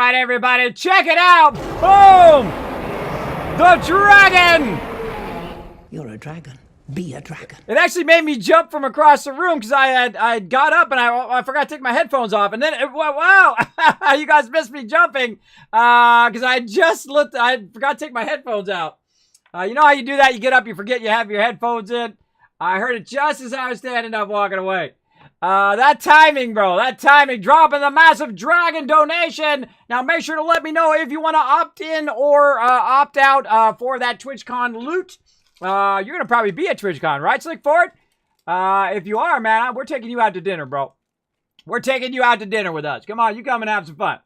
right, everybody, check it out! Boom! The dragon! You're a dragon. Be a dragon. It actually made me jump from across the room because I got up and I forgot to take my headphones off, and then wow, you guys missed me jumping because I forgot to take my headphones out. You know how you do that? You get up, you forget you have your headphones in. I heard it just as I was standing up walking away. That timing, bro. That timing. Dropping the massive dragon donation. Now, make sure to let me know if you want to opt in or opt out for that TwitchCon loot. You're going to probably be at TwitchCon, right, Slick Ford? If you are, man, we're taking you out to dinner, bro. We're taking you out to dinner with us. Come on, you come and have some fun.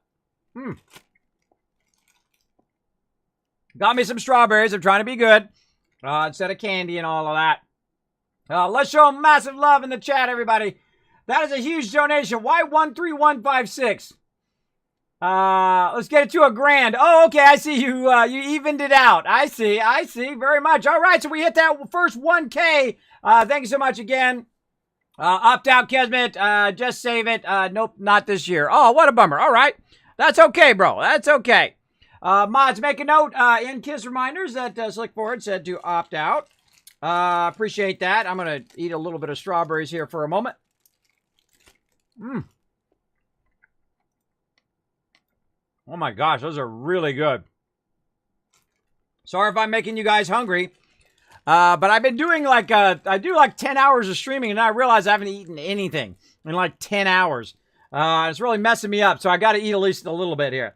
Got me some strawberries. I'm trying to be good. Instead of candy and all of that. Let's show massive love in the chat, everybody. That is a huge donation. Why 13156? Let's get it to $1,000. Oh, okay. I see you. You evened it out. I see. Very much. All right. So we hit that first 1K. Thank you so much again. Opt out, Kismet. Just save it. Nope, not this year. Oh, what a bummer. All right. That's okay, bro. That's okay. Mods, make a note in Kiss Reminders that Slick Forward said to opt out. Appreciate that. I'm going to eat a little bit of strawberries here for a moment. Oh my gosh, those are really good. Sorry if I'm making you guys hungry. But I've been doing like, I do like 10 hours of streaming and I realize I haven't eaten anything in like 10 hours. It's really messing me up. So I got to eat at least a little bit here.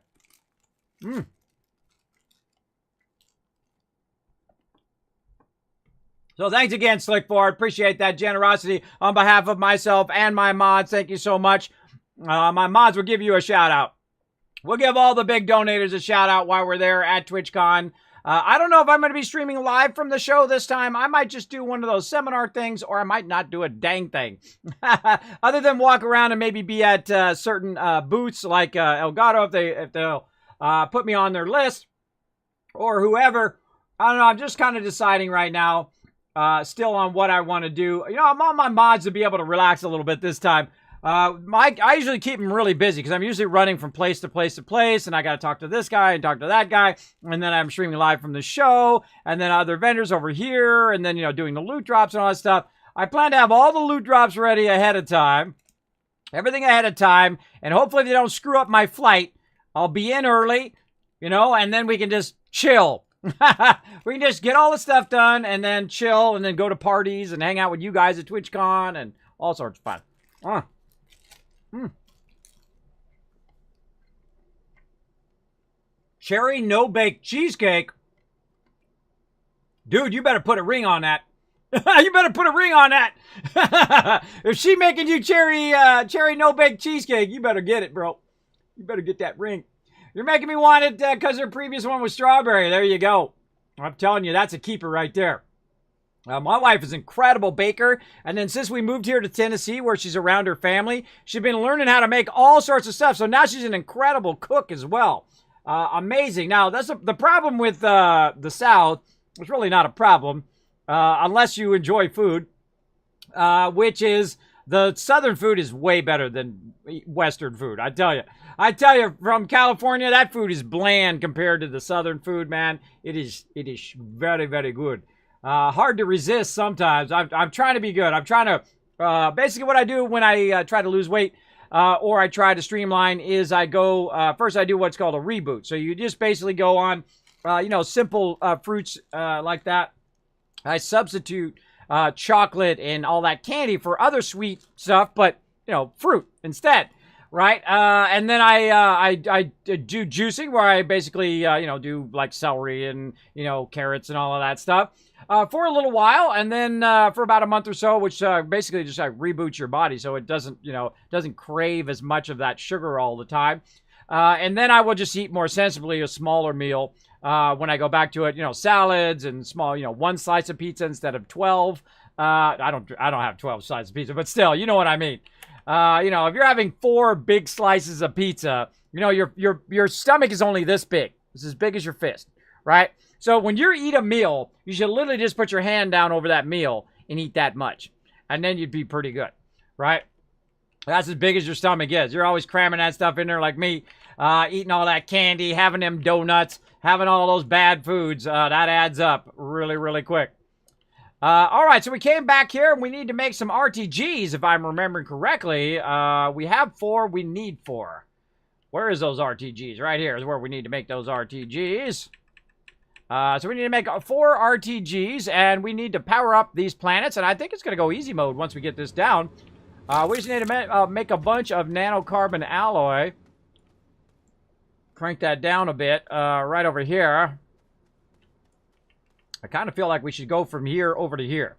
So thanks again, Slick Ford. Appreciate that generosity on behalf of myself and my mods. Thank you so much. My mods will give you a shout out. We'll give all the big donators a shout out while we're there at TwitchCon. I don't know if I'm going to be streaming live from the show this time. I might just do one of those seminar things, or I might not do a dang thing. Other than walk around and maybe be at certain booths like Elgato if they'll put me on their list, or whoever. I don't know. I'm just kind of deciding right now. Still on what I want to do. You know, I'm on my mods to be able to relax a little bit this time. I usually keep them really busy because I'm usually running from place to place to place, and I got to talk to this guy and talk to that guy, and then I'm streaming live from the show, and then other vendors over here, and then, you know, doing the loot drops and all that stuff. I plan to have all the loot drops ready ahead of time, everything ahead of time, and hopefully they don't screw up my flight. I'll be in early, you know, and then we can just chill. We can just get all the stuff done and then chill and then go to parties and hang out with you guys at TwitchCon and all sorts of fun. Cherry no-bake cheesecake. Dude, you better put a ring on that. You better put a ring on that. If she making you cherry no-bake cheesecake, you better get it, bro. You better get that ring. You're making me want it because her previous one was strawberry. There you go. I'm telling you, that's a keeper right there. My wife is an incredible baker. And then since we moved here to Tennessee, where she's around her family, she's been learning how to make all sorts of stuff. So now she's an incredible cook as well. Amazing. Now, that's the problem with the South. It's really not a problem unless you enjoy food, which is the Southern food is way better than Western food. I tell you, from California, that food is bland compared to the Southern food, man. It is very, very good. Hard to resist sometimes. I'm trying to be good. I'm trying to, basically what I do when I try to lose weight or I try to streamline is I go, first I do what's called a reboot. So you just basically go on, you know, simple fruits like that. I substitute chocolate and all that candy for other sweet stuff, but, you know, fruit instead. Right, and then I do juicing where I basically, you know, do like celery and, you know, carrots and all of that stuff for a little while. And then for about a month or so, which basically just reboots your body so it doesn't, you know, doesn't crave as much of that sugar all the time. And then I will just eat more sensibly a smaller meal when I go back to it, you know, salads and small, you know, one slice of pizza instead of 12. I don't have 12 slices of pizza, but still, you know what I mean. You know, if you're having 4 big slices of pizza, you know, your stomach is only this big. It's as big as your fist, right? So when you eat a meal, you should literally just put your hand down over that meal and eat that much. And then you'd be pretty good, right? That's as big as your stomach is. You're always cramming that stuff in there like me. Eating all that candy, having them donuts, having all those bad foods, that adds up really, really quick. All right, so we came back here, and we need to make some RTGs, if I'm remembering correctly. We have 4, we need 4. Where is those RTGs? Right here is where we need to make those RTGs. So we need to make 4 RTGs, and we need to power up these planets, and I think it's going to go easy mode once we get this down. We just need to make a bunch of nanocarbon alloy. Crank that down a bit, right over here. I kind of feel like we should go from here over to here.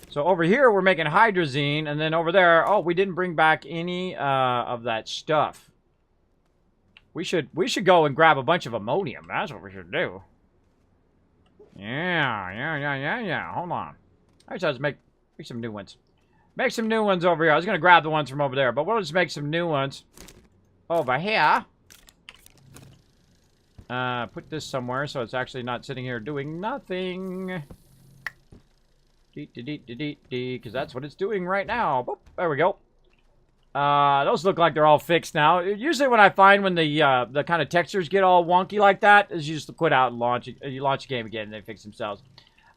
So over here, we're making hydrazine, and then over there, oh, we didn't bring back any of that stuff. We should go and grab a bunch of ammonium. That's what we should do. Yeah. Hold on. I just have to make some new ones. Make some new ones over here. I was going to grab the ones from over there, but we'll just make some new ones over here. Put this somewhere so it's actually not sitting here doing nothing. Because that's what it's doing right now. Boop, there we go. Those look like they're all fixed now. Usually when I find when the kind of textures get all wonky like that, is you just quit out and launch it. You launch the game again and they fix themselves.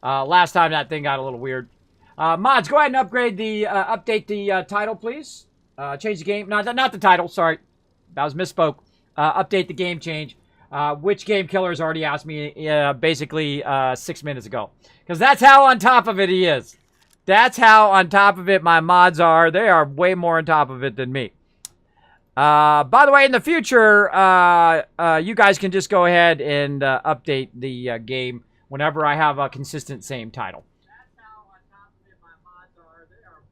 Last time that thing got a little weird. Mods, go ahead and upgrade the, update the title, please. Change the game. Not the title, sorry. That was misspoke. Update the game change. Which game killers already asked me basically 6 minutes ago. Because that's how on top of it he is. That's how on top of it my mods are. They are way more on top of it than me. By the way, in the future, you guys can just go ahead and update the game whenever I have a consistent same title. That's how on top of it my mods are. They are...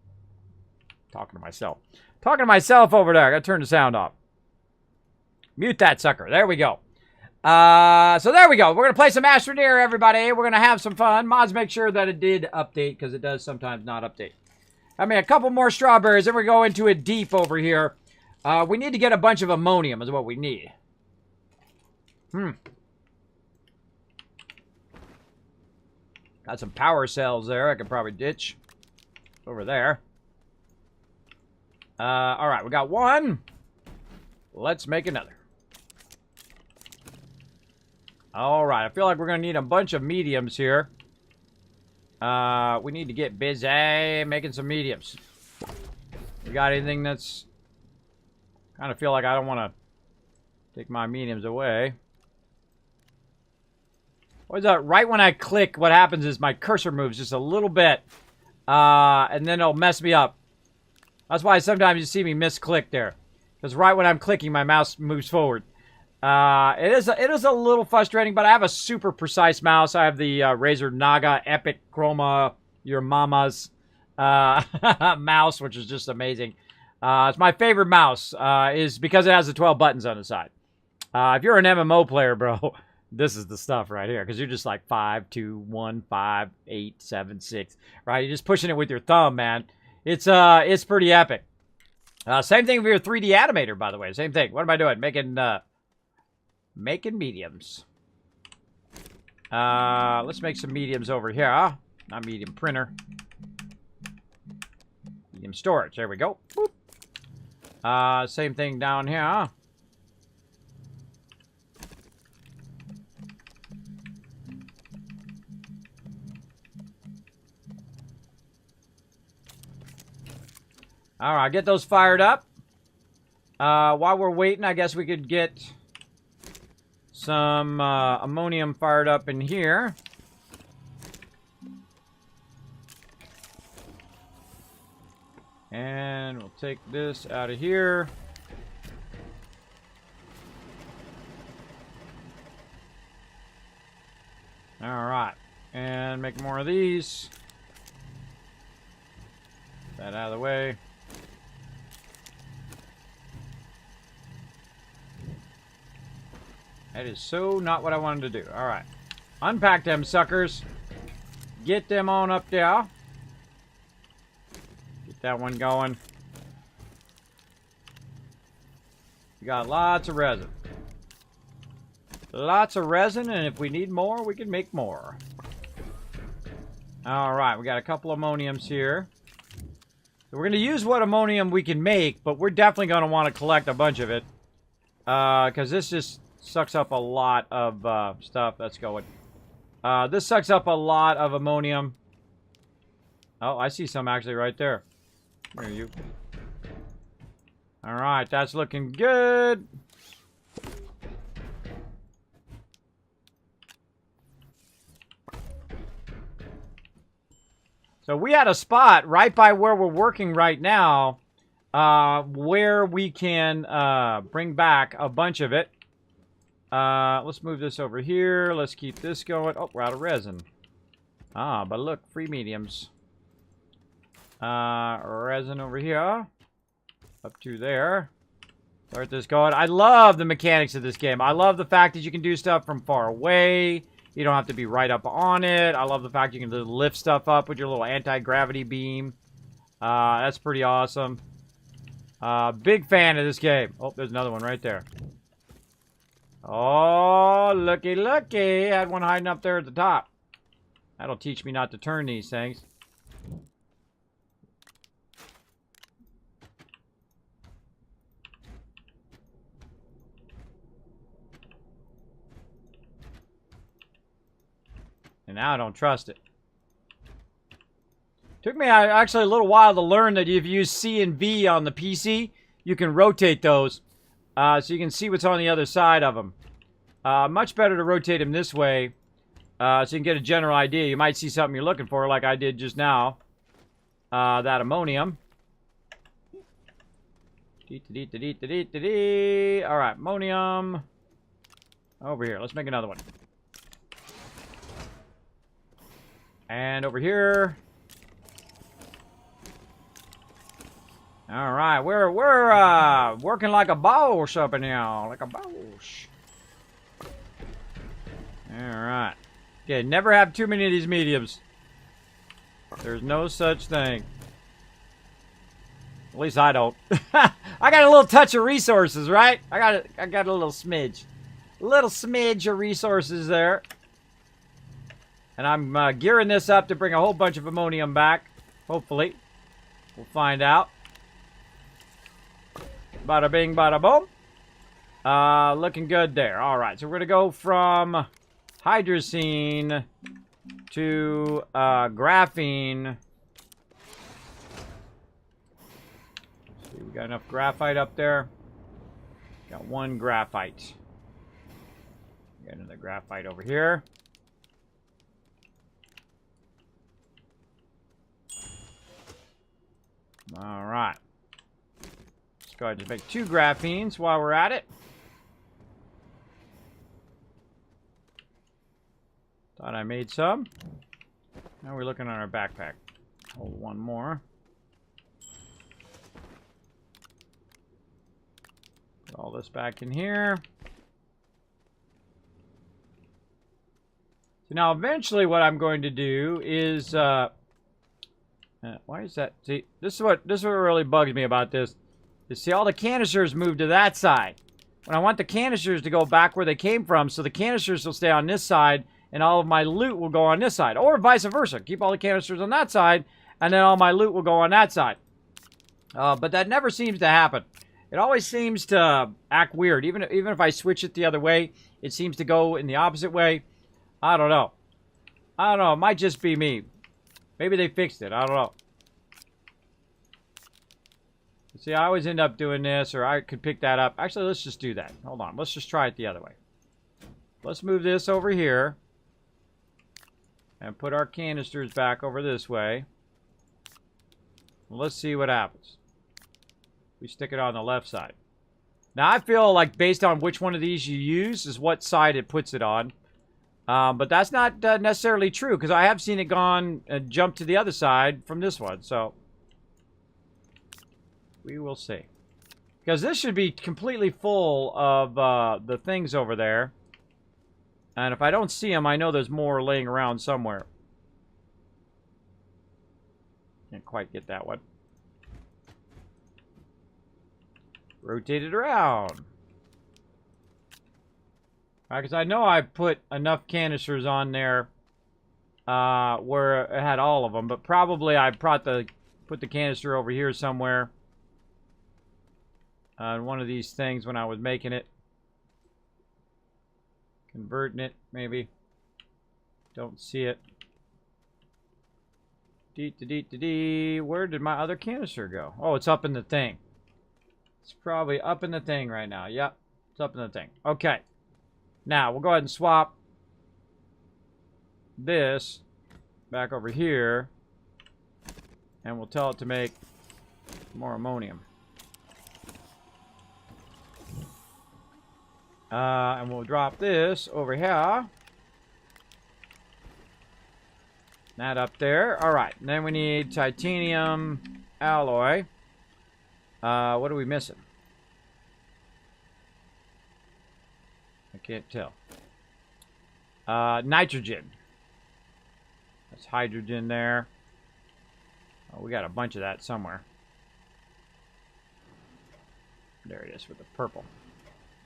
Talking to myself. Talking to myself over there. I gotta turn the sound off. Mute that sucker. There we go. So there we go. We're going to play some Astroneer, everybody. We're going to have some fun. Mods, make sure that it did update, because it does sometimes not update. I mean, a couple more strawberries, then we go into it deep over here. We need to get a bunch of ammonium is what we need. Got some power cells there I could probably ditch. Over there. Alright, we got one. Let's make another. Alright, I feel like we're going to need a bunch of mediums here. We need to get busy making some mediums. You got anything that's... kind of feel like I don't want to take my mediums away. What is that? Right when I click, what happens is my cursor moves just a little bit. And then it'll mess me up. That's why sometimes you see me misclick there. Because right when I'm clicking, my mouse moves forward. It is a little frustrating, but I have a super precise mouse. I have the Razer Naga Epic Chroma, your mama's mouse, which is just amazing. It's my favorite mouse, is because it has the 12 buttons on the side. If you're an MMO player, bro, this is the stuff right here, because you're just like 5, 2, 1, 5, 8, 7, 6, right? You're just pushing it with your thumb, man. It's pretty epic. Same thing if you're a 3D animator, by the way. Same thing. What am I doing? Making mediums. Let's make some mediums over here. Huh? Not medium printer. Medium storage. There we go. Boop. Same thing down here. Huh? Alright, get those fired up. While we're waiting, I guess we could get some ammonium fired up in here. And we'll take this out of here. Alright. And make more of these. Get that out of the way. That is so not what I wanted to do. Alright. Unpack them suckers. Get them on up there. Get that one going. We got lots of resin. Lots of resin, and if we need more, we can make more. Alright, we got a couple ammoniums here. So we're going to use what ammonium we can make, but we're definitely going to want to collect a bunch of it. Because this just sucks up a lot of stuff that's going. This sucks up a lot of ammonium. Oh, I see some actually right there. Where are you? Alright, that's looking good. So we had a spot right by where we're working right now where we can bring back a bunch of it. Let's move this over here. Let's keep this going. Oh, we're out of resin. Ah, but look, free mediums. Resin over here. Up to there. Start this going. I love the mechanics of this game. I love the fact that you can do stuff from far away. You don't have to be right up on it. I love the fact you can lift stuff up with your little anti-gravity beam. That's pretty awesome. Big fan of this game. Oh, there's another one right there. Oh, looky, looky. I had one hiding up there at the top. That'll teach me not to turn these things. And now I don't trust it. Took me actually a little while to learn that if you use C and V on the PC, you can rotate those. So you can see what's on the other side of them. Much better to rotate them this way. So you can get a general idea. You might see something you're looking for, like I did just now. That ammonium. Alright, ammonium. Over here. Let's make another one. And over here. Alright, we're working like a boss up in here. Like a boss. Alright. Okay, never have too many of these mediums. There's no such thing. At least I don't. I got a little touch of resources, right? I got a little smidge. A little smidge of resources there. And I'm gearing this up to bring a whole bunch of ammonium back. Hopefully. We'll find out. Bada bing, bada boom. Looking good there. Alright, so we're going to go from hydrazine to graphene. Let's see, we got enough graphite up there. Got one graphite. Got another graphite over here. Alright. Let's go ahead and make 2 graphenes while we're at it. Thought I made some. Now we're looking on our backpack. Hold one more. Put all this back in here. So now eventually what I'm going to do is why is that? See, this is what really bugs me about this. You see, all the canisters move to that side. When I want the canisters to go back where they came from, so the canisters will stay on this side, and all of my loot will go on this side. Or vice versa. Keep all the canisters on that side, and then all my loot will go on that side. But that never seems to happen. It always seems to act weird. Even if I switch it the other way, it seems to go in the opposite way. I don't know. I don't know. It might just be me. Maybe they fixed it. I don't know. See, I always end up doing this, or I could pick that up. Actually, let's just do that. Hold on. Let's just try it the other way. Let's move this over here. And put our canisters back over this way. Let's see what happens. We stick it on the left side. Now, I feel like based on which one of these you use is what side it puts it on. But that's not necessarily true, because I have seen it jump to the other side from this one, so we will see. Because this should be completely full of the things over there. And if I don't see them, I know there's more laying around somewhere. Can't quite get that one. Rotate it around. Because I know I put enough canisters on there where it had all of them, but probably I put the canister over here somewhere on one of these things when I was making it. converting it, maybe. Don't see it. Where did my other canister go? Oh, it's up in the thing. It's probably up in the thing right now. Yep, it's up in the thing. Okay. Now, we'll go ahead and swap this back over here. And we'll tell it to make more ammonium. And we'll drop this over here. That up there. Alright, then we need titanium alloy. What are we missing? I can't tell. Nitrogen. That's hydrogen there. Oh, we got a bunch of that somewhere. There it is with the purple.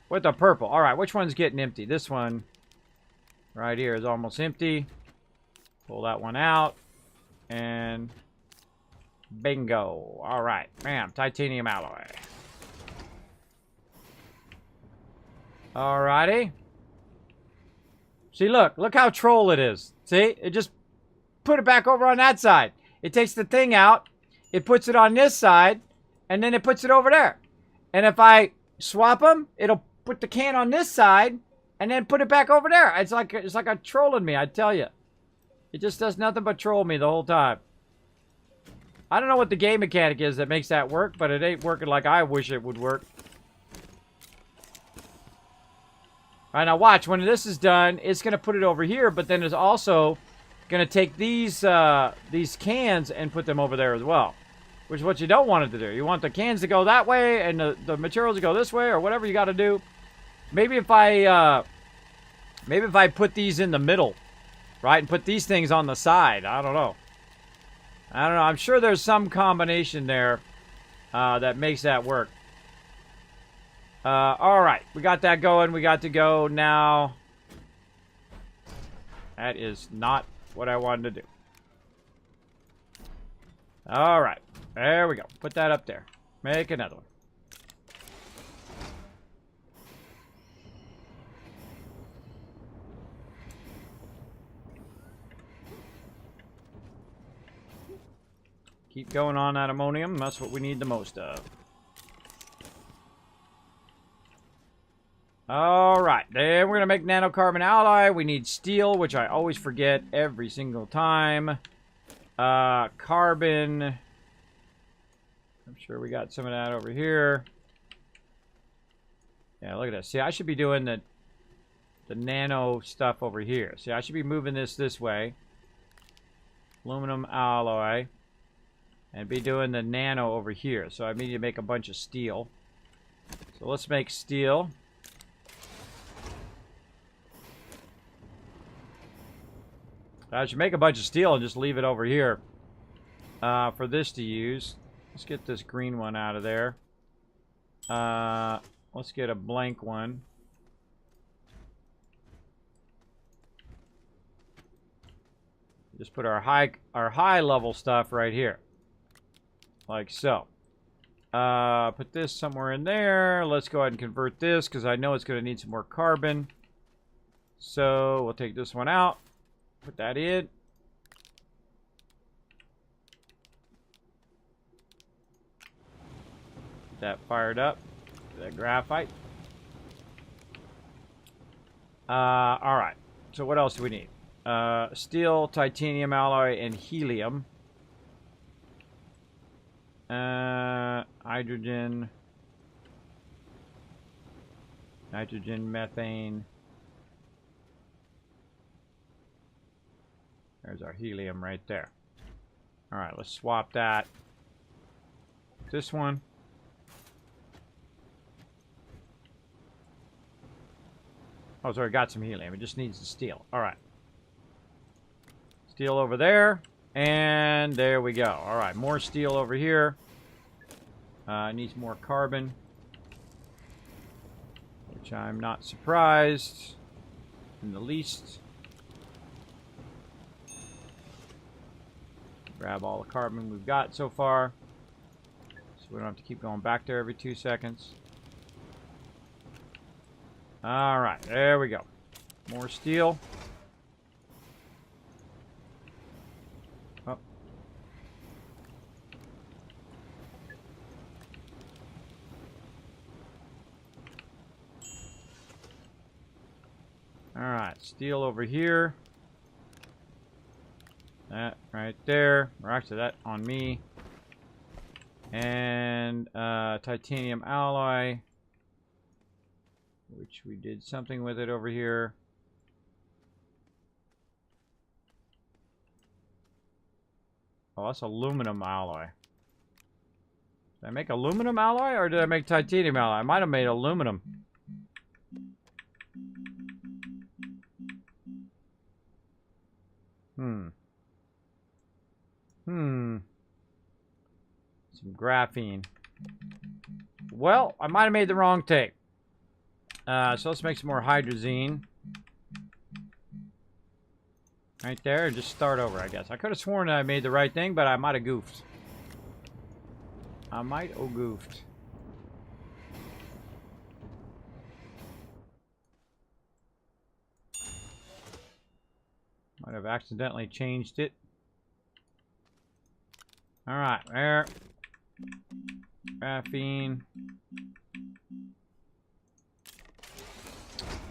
With the purple. Alright, which one's getting empty? This one right here is almost empty. Pull that one out. And bingo. Alright. Bam. Titanium alloy. Alrighty. See, look. Look how troll it is. See? It just put it back over on that side. It takes the thing out. It puts it on this side. And then it puts it over there. And if I swap them, it'll put the can on this side. And then put it back over there. It's like a trolling me, I tell you. It just does nothing but troll me the whole time. I don't know what the game mechanic is that makes that work, but it ain't working like I wish it would work. Alright, now watch. When this is done, it's going to put it over here, but then it's also going to take these cans and put them over there as well. Which is what you don't want it to do. You want the cans to go that way and the materials to go this way or whatever you got to do. Maybe if I put these in the middle. Right, and put these things on the side. I don't know. I'm sure there's some combination there that makes that work. Alright, we got that going. We got to go now. That is not what I wanted to do. Alright, there we go. Put that up there. Make another one. Keep going on that ammonium. That's what we need the most of. Alright, then we're going to make nanocarbon alloy. We need steel, which I always forget every single time. Carbon. I'm sure we got some of that over here. Yeah, look at that. See, I should be doing the nano stuff over here. See, I should be moving this way. Aluminum alloy. And be doing the nano over here. So I need to make a bunch of steel. So let's make steel. I should make a bunch of steel and just leave it over here for this to use. Let's get this green one out of there. Let's get a blank one. Just put our high level stuff right here. Like so. Put this somewhere in there. Let's go ahead and convert this because I know it's going to need some more carbon. So we'll take this one out. Put that in. Get that fired up. Get that graphite. Alright. So what else do we need? Steel, titanium alloy, and helium. Hydrogen, nitrogen, methane. There's our helium right there. Alright, let's swap that. This one. Oh, sorry, got some helium. It just needs the steel. Alright. Steel over there. And there we go. Alright, more steel over here. Needs more carbon. Which I'm not surprised in the least. Grab all the carbon we've got so far. So we don't have to keep going back there every 2 seconds. Alright, there we go. More steel. Oh. Alright, steel over here. That right there. Or actually, that on me. And titanium alloy. Which we did something with it over here. Oh, that's aluminum alloy. Did I make aluminum alloy or did I make titanium alloy? I might have made aluminum. Some graphene. Well, I might have made the wrong take. So let's make some more hydrazine. Right there, just start over, I guess. I could have sworn that I made the right thing, but I might have goofed. I might have goofed. Might have accidentally changed it. Alright, there. Graphene.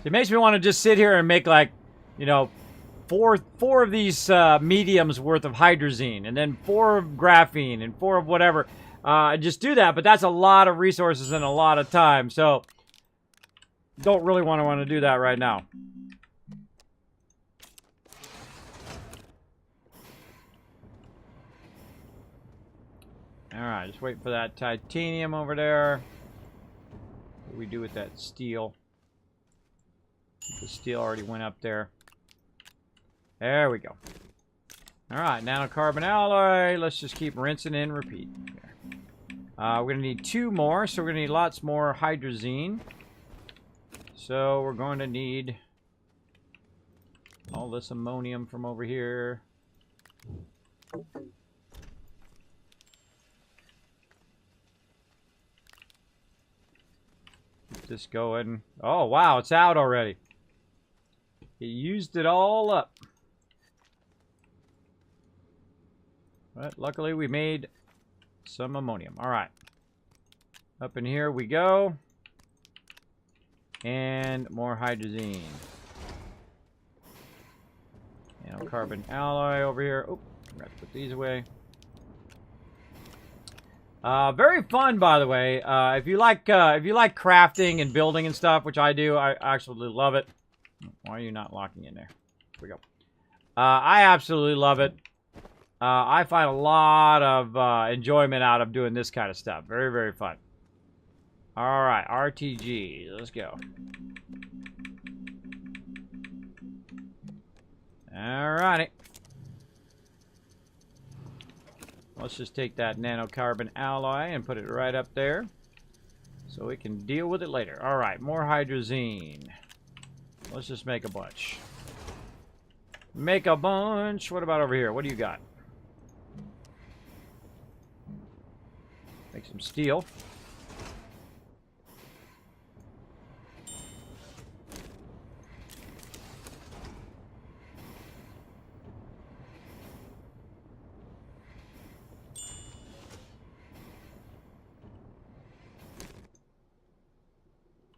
It makes me want to just sit here and make, like, you know, four of these mediums worth of hydrazine, and then 4 of graphene, and 4 of whatever. Just do that, but that's a lot of resources and a lot of time, so don't really want to do that right now. Alright, just wait for that titanium over there. What do we do with that steel? The steel already went up there. There we go. Alright, nanocarbon alloy. Let's just keep rinsing and repeat. We're going to need 2 more, so we're going to need lots more hydrazine. So we're going to need all this ammonium from over here. Keep this going. Oh, wow, it's out already. It used it all up. But luckily we made some ammonium. Alright. Up in here we go. And more hydrazine. Carbon alloy over here. Oh, forgot to put these away. Very fun, by the way. If you like crafting and building and stuff, which I do, I absolutely love it. Why are you not locking in there? Here we go. I absolutely love it. I find a lot of enjoyment out of doing this kind of stuff. Very, very fun. Alright, RTG. Let's go. Alrighty. Let's just take that nanocarbon alloy and put it right up there. So we can deal with it later. Alright, more hydrazine. Let's just make a bunch. Make a bunch. What about over here? What do you got? Make some steel.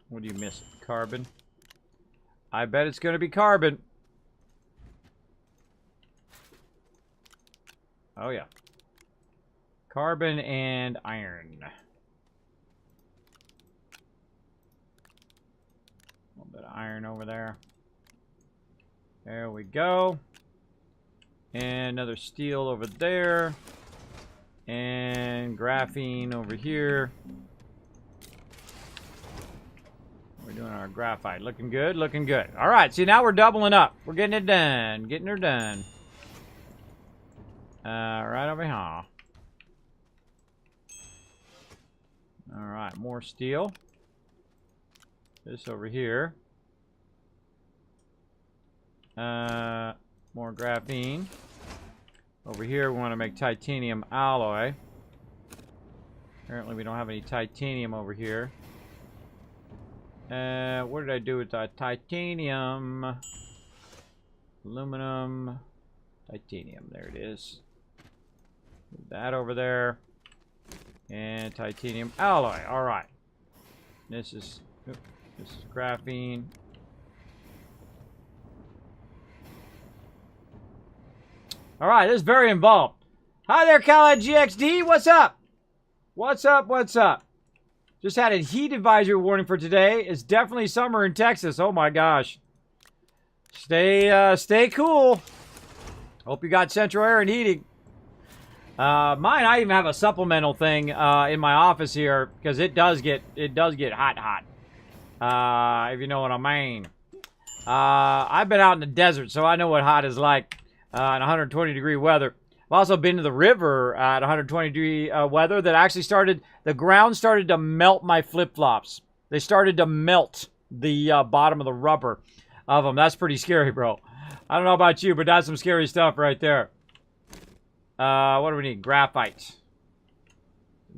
What do you miss? Carbon. I bet it's going to be carbon. Oh, yeah. Carbon and iron. A little bit of iron over there. There we go. And another steel over there. And graphene over here. We're doing our graphite. Looking good, looking good. All right, see, now we're doubling up. We're getting it done. Getting her done. Right over here. All right, more steel. This over here. More graphene. Over here, we want to make titanium alloy. Apparently, we don't have any titanium over here. What did I do with the titanium? Aluminum. Titanium. There it is. Move that over there. And titanium alloy. Alright. This is graphene. Alright, this is very involved. Hi there, Khaled GXD. What's up? What's up? What's up? Just had a heat advisory warning for today. It's definitely summer in Texas. Oh my gosh. Stay cool. Hope you got central air and heating. Mine, I even have a supplemental thing in my office here because it does get hot. If you know what I mean. I've been out in the desert, so I know what hot is like in 120-degree weather. I've also been to the river at 120-degree weather that actually the ground started to melt my flip-flops. They started to melt the bottom of the rubber of them. That's pretty scary, bro. I don't know about you, but that's some scary stuff right there. What do we need? Graphite.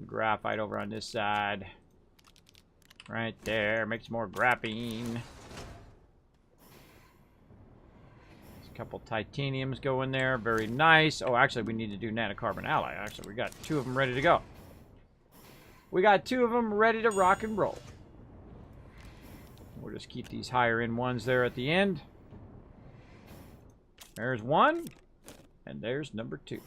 Graphite over on this side. Right there. Make some more graphene. Couple titaniums go in there. Very nice. Oh, actually, we need to do nanocarbon alloy. Actually, we got 2 of them ready to go. We got 2 of them ready to rock and roll. We'll just keep these higher end ones there at the end. There's 1. And there's number 2.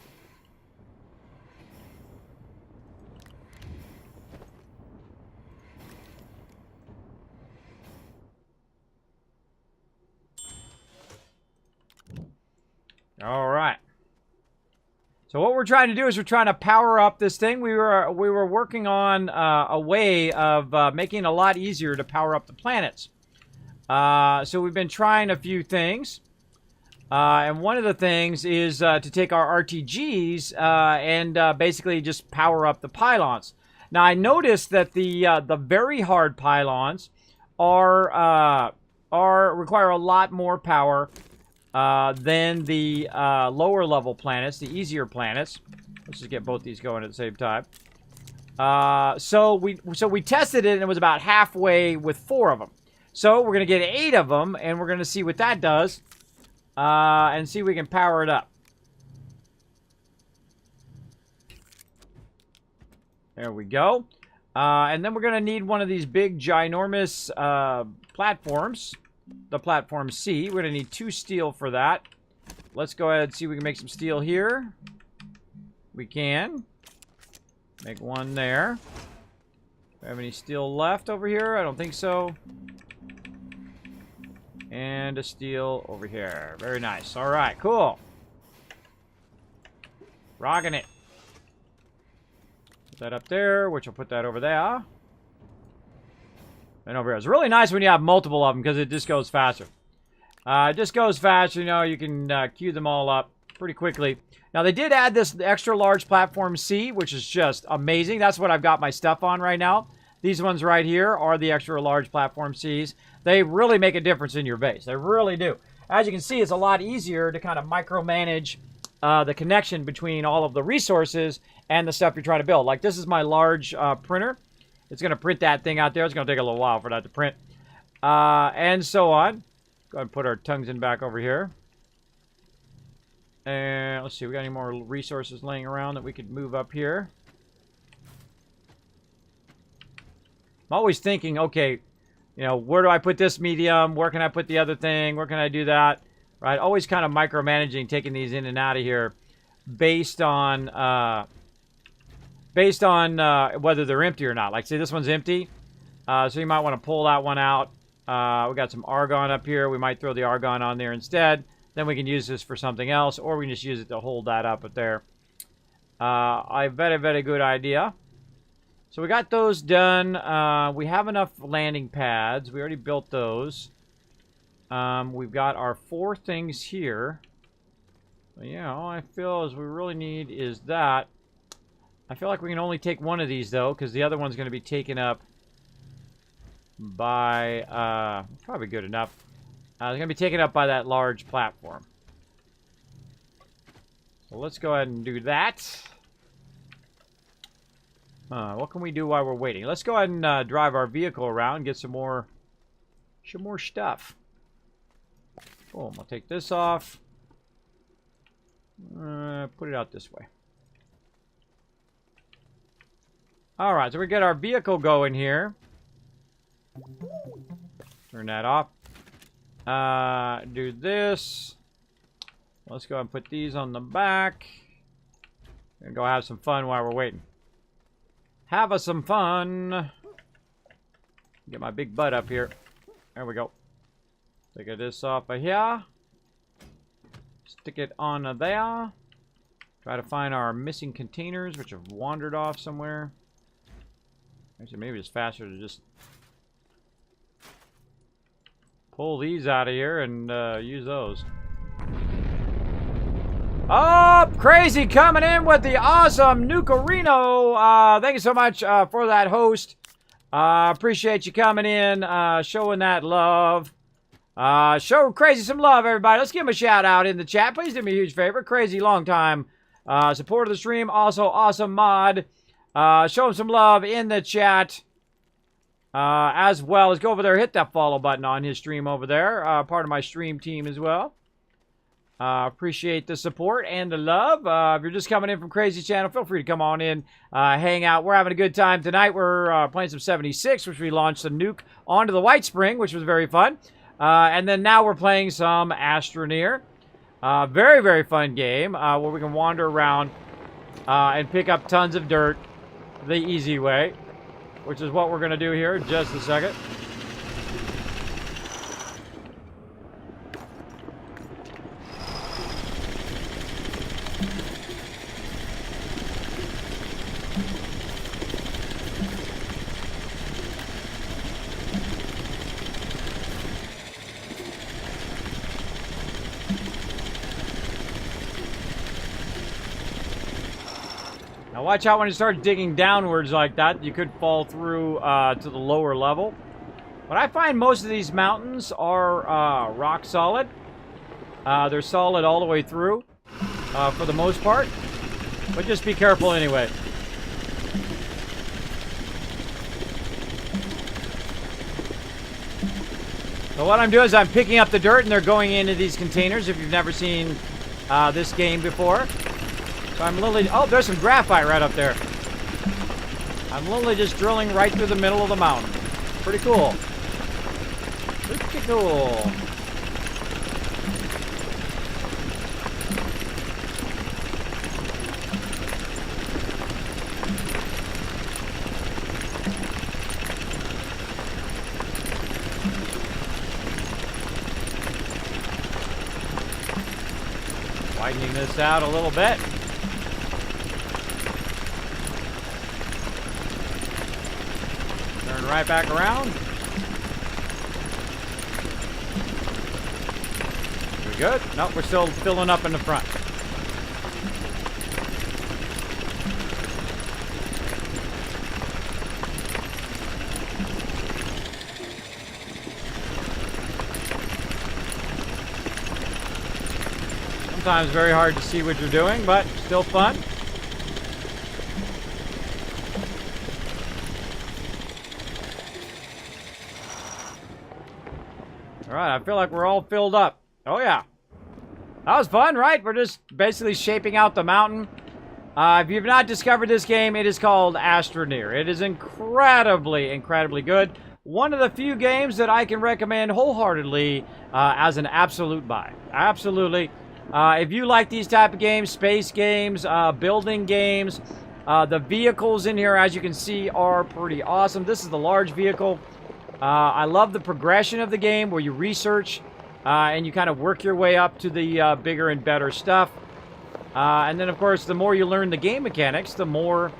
All right. So what we're trying to do is we're trying to power up this thing. We were working on a way of making it a lot easier to power up the planets. So we've been trying a few things. And one of the things is to take our RTGs and basically just power up the pylons. Now I noticed that the very hard pylons require a lot more power than the lower level planets, the easier planets. Let's just get both these going at the same time. So we tested it and it was about halfway with 4 of them. So we're gonna get 8 of them and we're gonna see what that does, and see if we can power it up. There we go. And then we're gonna need one of these big ginormous platforms. The platform C. We're going to need 2 steel for that. Let's go ahead and see if we can make some steel here. We can. Make 1 there. Do we have any steel left over here? I don't think so. And a steel over here. Very nice. All right, cool. Rocking it. Put that up there, which will put that over there. And over here. It's really nice when you have multiple of them because it just goes faster. It just goes faster, you know, you can queue them all up pretty quickly. Now, they did add this extra large platform C, which is just amazing. That's what I've got my stuff on right now. These ones right here are the extra large platform Cs. They really make a difference in your base. They really do. As you can see, it's a lot easier to kind of micromanage the connection between all of the resources and the stuff you're trying to build. Like, this is my large printer. It's going to print that thing out there. It's going to take a little while for that to print. And so on. Go ahead and put our tungsten back over here. And let's see, we got any more resources laying around that we could move up here? I'm always thinking, okay, you know, where do I put this medium? Where can I put the other thing? Where can I do that? Right? Always kind of micromanaging, taking these in and out of here based on whether they're empty or not. Like, see, this one's empty. So you might want to pull that one out. We got some argon up here. We might throw the argon on there instead. Then we can use this for something else, or we can just use it to hold that up there. A very, very good idea. So we got those done. We have enough landing pads. We already built those. We've got our 4 things here. But yeah, all I feel is we really need is that. I feel like we can only take 1 of these, though, because the other one's going to be taken up by, probably good enough. It's going to be taken up by that large platform. So let's go ahead and do that. What can we do while we're waiting? Let's go ahead and drive our vehicle around, get some more Some more stuff. Boom, I'll take this off. Put it out this way. Alright, so we get our vehicle going here. Turn that off. Do this. Let's go ahead and put these on the back. And go have some fun while we're waiting. Have us some fun. Get my big butt up here. There we go. Take this off of here. Stick it on there. Try to find our missing containers, which have wandered off somewhere. Actually, maybe it's faster to just pull these out of here and use those. Oh, Crazy coming in with the awesome Nucarino. Thank you so much for that host. Appreciate you coming in, showing that love. Show Crazy some love, everybody. Let's give him a shout out in the chat. Please do me a huge favor. Crazy, long time supporter of the stream. Also, awesome mod. Show him some love in the chat. As well. Let's go over there. Hit that follow button on his stream over there. Part of my stream team as well. Appreciate the support and the love. If you're just coming in from Crazy Channel, feel free to come on in, hang out. We're having a good time tonight. We're playing some 76, which we launched a nuke onto the White Spring, which was very fun. And then now we're playing some Astroneer. Very, very fun game where we can wander around and pick up tons of dirt the easy way, which is what we're going to do here in just a second. Now watch out when you start digging downwards like that. You could fall through to the lower level. But I find most of these mountains are rock solid. They're solid all the way through for the most part. But just be careful anyway. So what I'm doing is I'm picking up the dirt and they're going into these containers if you've never seen this game before. So I'm literally... Oh, there's some graphite right up there. I'm literally just drilling right through the middle of the mountain. Pretty cool. Pretty cool. Widening this out a little bit. Turn right back around. We good? Nope, we're still filling up in the front. Sometimes very hard to see what you're doing, but still fun. Alright, I feel like we're all filled up. Oh yeah. That was fun, right? We're just basically shaping out the mountain. If you've not discovered this game, it is called Astroneer. It is incredibly, incredibly good. One of the few games that I can recommend wholeheartedly as an absolute buy. Absolutely. If you like these type of games, space games, building games, the vehicles in here, as you can see, are pretty awesome. This is the large vehicle. I love the progression of the game where you research and you kind of work your way up to the bigger and better stuff. And then, of course, the more you learn the game mechanics, the more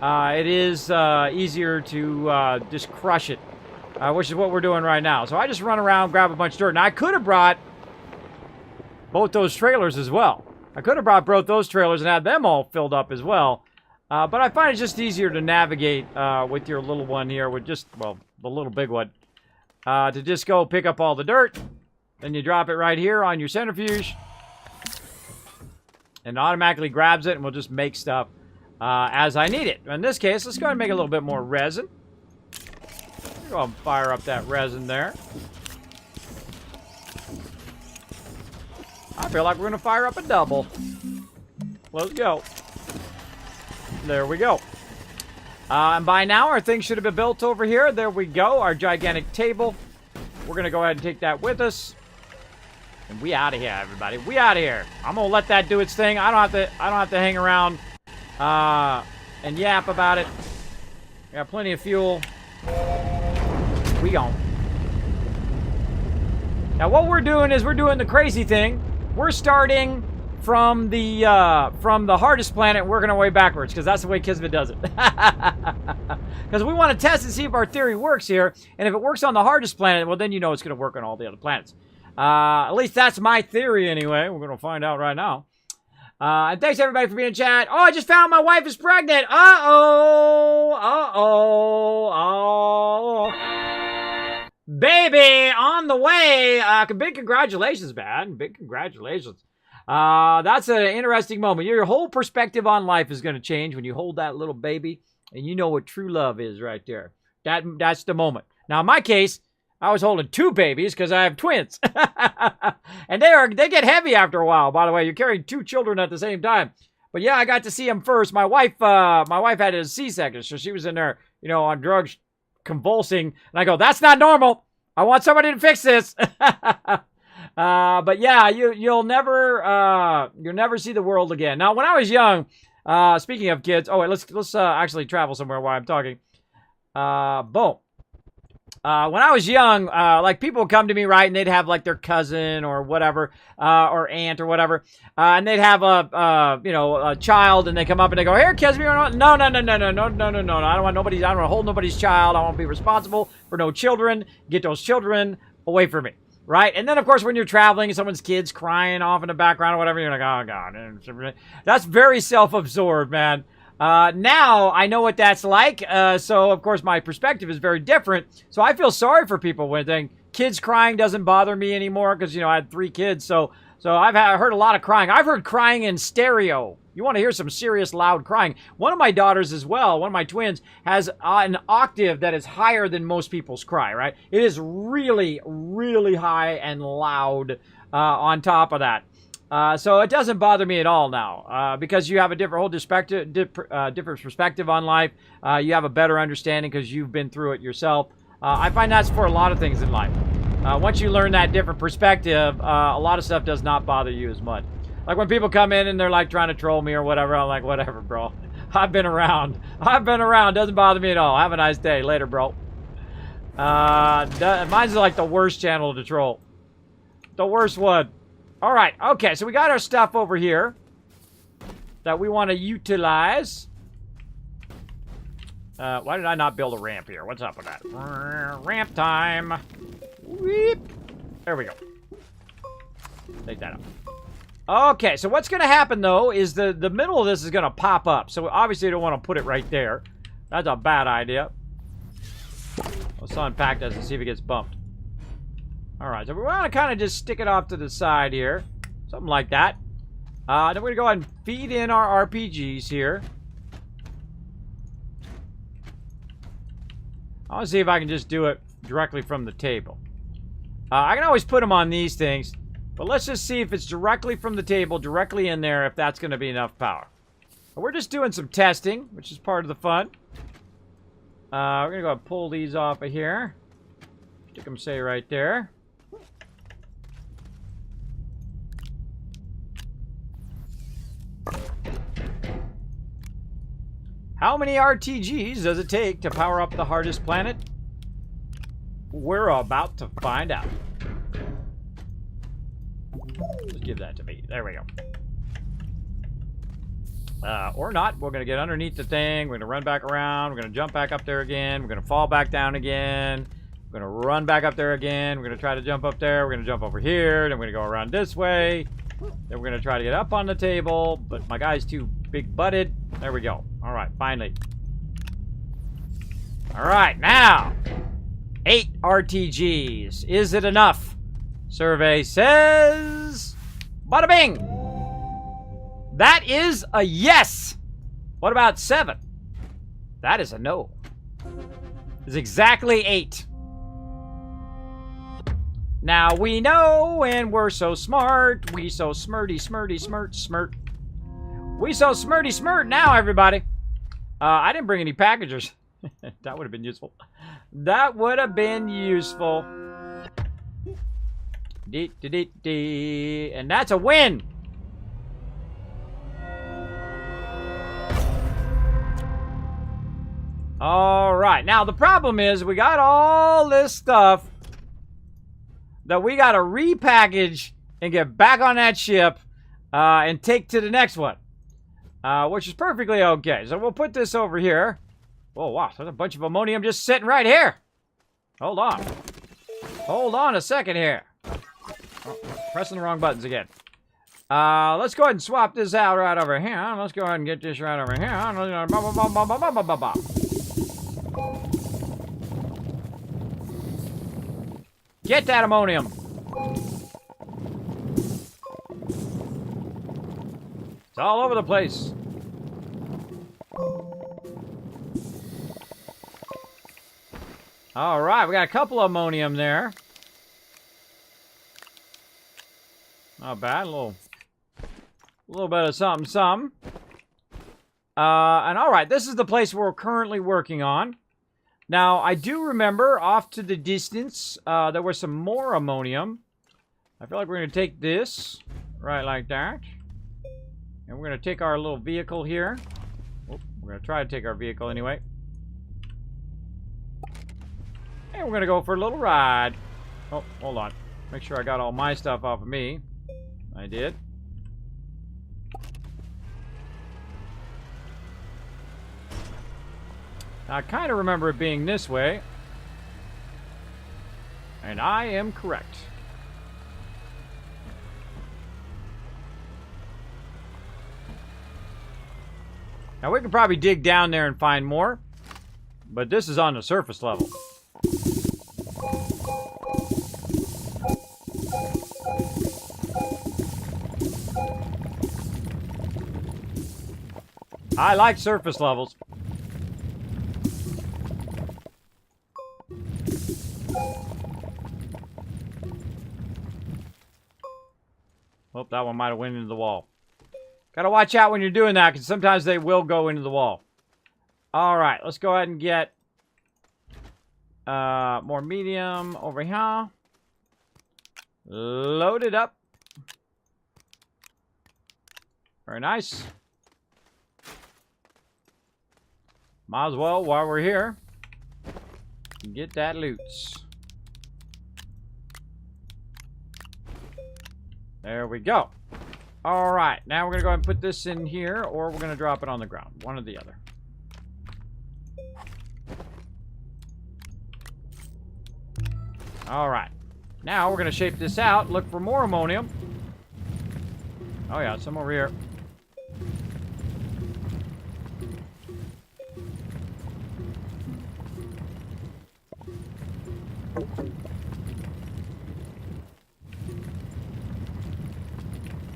it is easier to just crush it, which is what we're doing right now. So I just run around, grab a bunch of dirt. Now, I could have brought both those trailers as well. I could have brought both those trailers and had them all filled up as well. But I find it just easier to navigate with your little one here with just, well, the little big one. To just go pick up all the dirt. Then you drop it right here on your centrifuge. And it automatically grabs it and we'll just make stuff as I need it. In this case, let's go ahead and make a little bit more resin. Go ahead and fire up that resin there. I feel like we're gonna fire up a double. Let's go. There we go. And by now, our thing should have been built over here. There we go, our gigantic table. We're gonna go ahead and take that with us. And we out of here, everybody. We out of here. I'm gonna let that do its thing. I don't have to hang around and yap about it. We got plenty of fuel. We gone. Now what we're doing is we're doing the crazy thing. We're starting from the hardest planet and working our way backwards, because that's the way Kismet does it. Because we want to test and see if our theory works here, and if it works on the hardest planet, well, then you know it's going to work on all the other planets. At least that's my theory anyway. We're going to find out right now. And thanks everybody for being in chat. Oh, I just found my wife is pregnant. Baby on the way. Big congratulations, man. Big congratulations. That's an interesting moment. Your whole perspective on life is going to change when you hold that little baby, and you know what true love is right there. That's the moment. Now, in my case, I was holding two babies because I have twins, and they get heavy after a while. By the way, you're carrying two children at the same time. But yeah, I got to see them first. My wife had a C-section, so she was in there, you know, on drugs, convulsing, and I go, "That's not normal. I want somebody to fix this." But yeah, you'll never see the world again. Now, when I was young, speaking of kids, oh wait, let's actually travel somewhere while I'm talking. Boom. When I was young, like people would come to me, right, and they'd have like their cousin or whatever, or aunt or whatever, and they'd have a child, and they come up and they go, "Here, kiss me," or no, I don't want to hold nobody's child. I want to be responsible for no children. Get those children away from me. Right? And then, of course, when you're traveling and someone's kid's crying off in the background or whatever, you're like, oh, God. That's very self-absorbed, man. Now, I know what that's like. So, of course, my perspective is very different. So, I feel sorry for people when they kids crying doesn't bother me anymore because, you know, I had 3 kids. So I've heard a lot of crying. I've heard crying in stereo. You want to hear some serious loud crying. One of my daughters as well, one of my twins, has an octave that is higher than most people's cry, right? It is really, really high and loud on top of that. So it doesn't bother me at all now because you have a different perspective on life. You have a better understanding because you've been through it yourself. I find that's for a lot of things in life. Once you learn that different perspective, a lot of stuff does not bother you as much. Like when people come in and they're like trying to troll me or whatever, I'm like, whatever, bro. I've been around. Doesn't bother me at all. Have a nice day. Later, bro. Mine's like the worst channel to troll. The worst one. All right. Okay, so we got our stuff over here that we want to utilize. Why did I not build a ramp here? What's up with that? Ramp time. Weep. There we go. Take that up. Okay, so what's going to happen, though, is the middle of this is going to pop up. So, obviously, you don't want to put it right there. That's a bad idea. Let's unpack this and see if it gets bumped. All right, so we want to kind of just stick it off to the side here. Something like that. Then we're going to go ahead and feed in our RPGs here. I want to see if I can just do it directly from the table. I can always put them on these things. But let's just see if it's directly from the table, directly in there, if that's going to be enough power. But we're just doing some testing, which is part of the fun. We're going to go and pull these off of here. Stick them, say, right there. How many RTGs does it take to power up the hardest planet? We're about to find out. Just give that to me. There we go. Or not. We're going to get underneath the thing. We're going to run back around. We're going to jump back up there again. We're going to fall back down again. We're going to run back up there again. We're going to try to jump up there. We're going to jump over here. Then we're going to go around this way. Then we're going to try to get up on the table. But my guy's too big-butted. There we go. All right, finally. All right, now. 8 RTGs. Is it enough? Survey says, bada bing. That is a yes. What about 7? That is a no. It's exactly 8. Now we know, and we're so smart. We so smirty, smirty, smirt. We so smirty, smirt now, everybody. I didn't bring any packagers. That would have been useful. That would have been useful. And that's a win. All right. Now, the problem is we got all this stuff that we got to repackage and get back on that ship and take to the next one, which is perfectly okay. So we'll put this over here. Oh, wow. There's a bunch of ammonium just sitting right here. Hold on. Hold on a second here. Oh, pressing the wrong buttons again. Let's go ahead and swap this out right over here. Let's go ahead and get this right over here. Get that ammonium. It's all over the place. All right, we got a couple of ammonium there. Not bad, a little bit of something. And all right, this is the place we're currently working on. Now, I do remember off to the distance, there was some more ammonium. I feel like we're going to take this, right like that. And we're going to take our little vehicle here. Oh, we're going to try to take our vehicle anyway. And we're going to go for a little ride. Oh, hold on. Make sure I got all my stuff off of me. I did. I kind of remember it being this way. And I am correct. Now we could probably dig down there and find more. But this is on the surface level. I like surface levels. Oh, that one might have went into the wall. Gotta watch out when you're doing that, because sometimes they will go into the wall. Alright, let's go ahead and get more medium over here. Load it up. Very nice. Might as well, while we're here, get that loot. There we go. All right, now we're going to go ahead and put this in here, or we're going to drop it on the ground. One or the other. All right. Now we're going to shape this out, look for more ammonium. Oh yeah, some over here.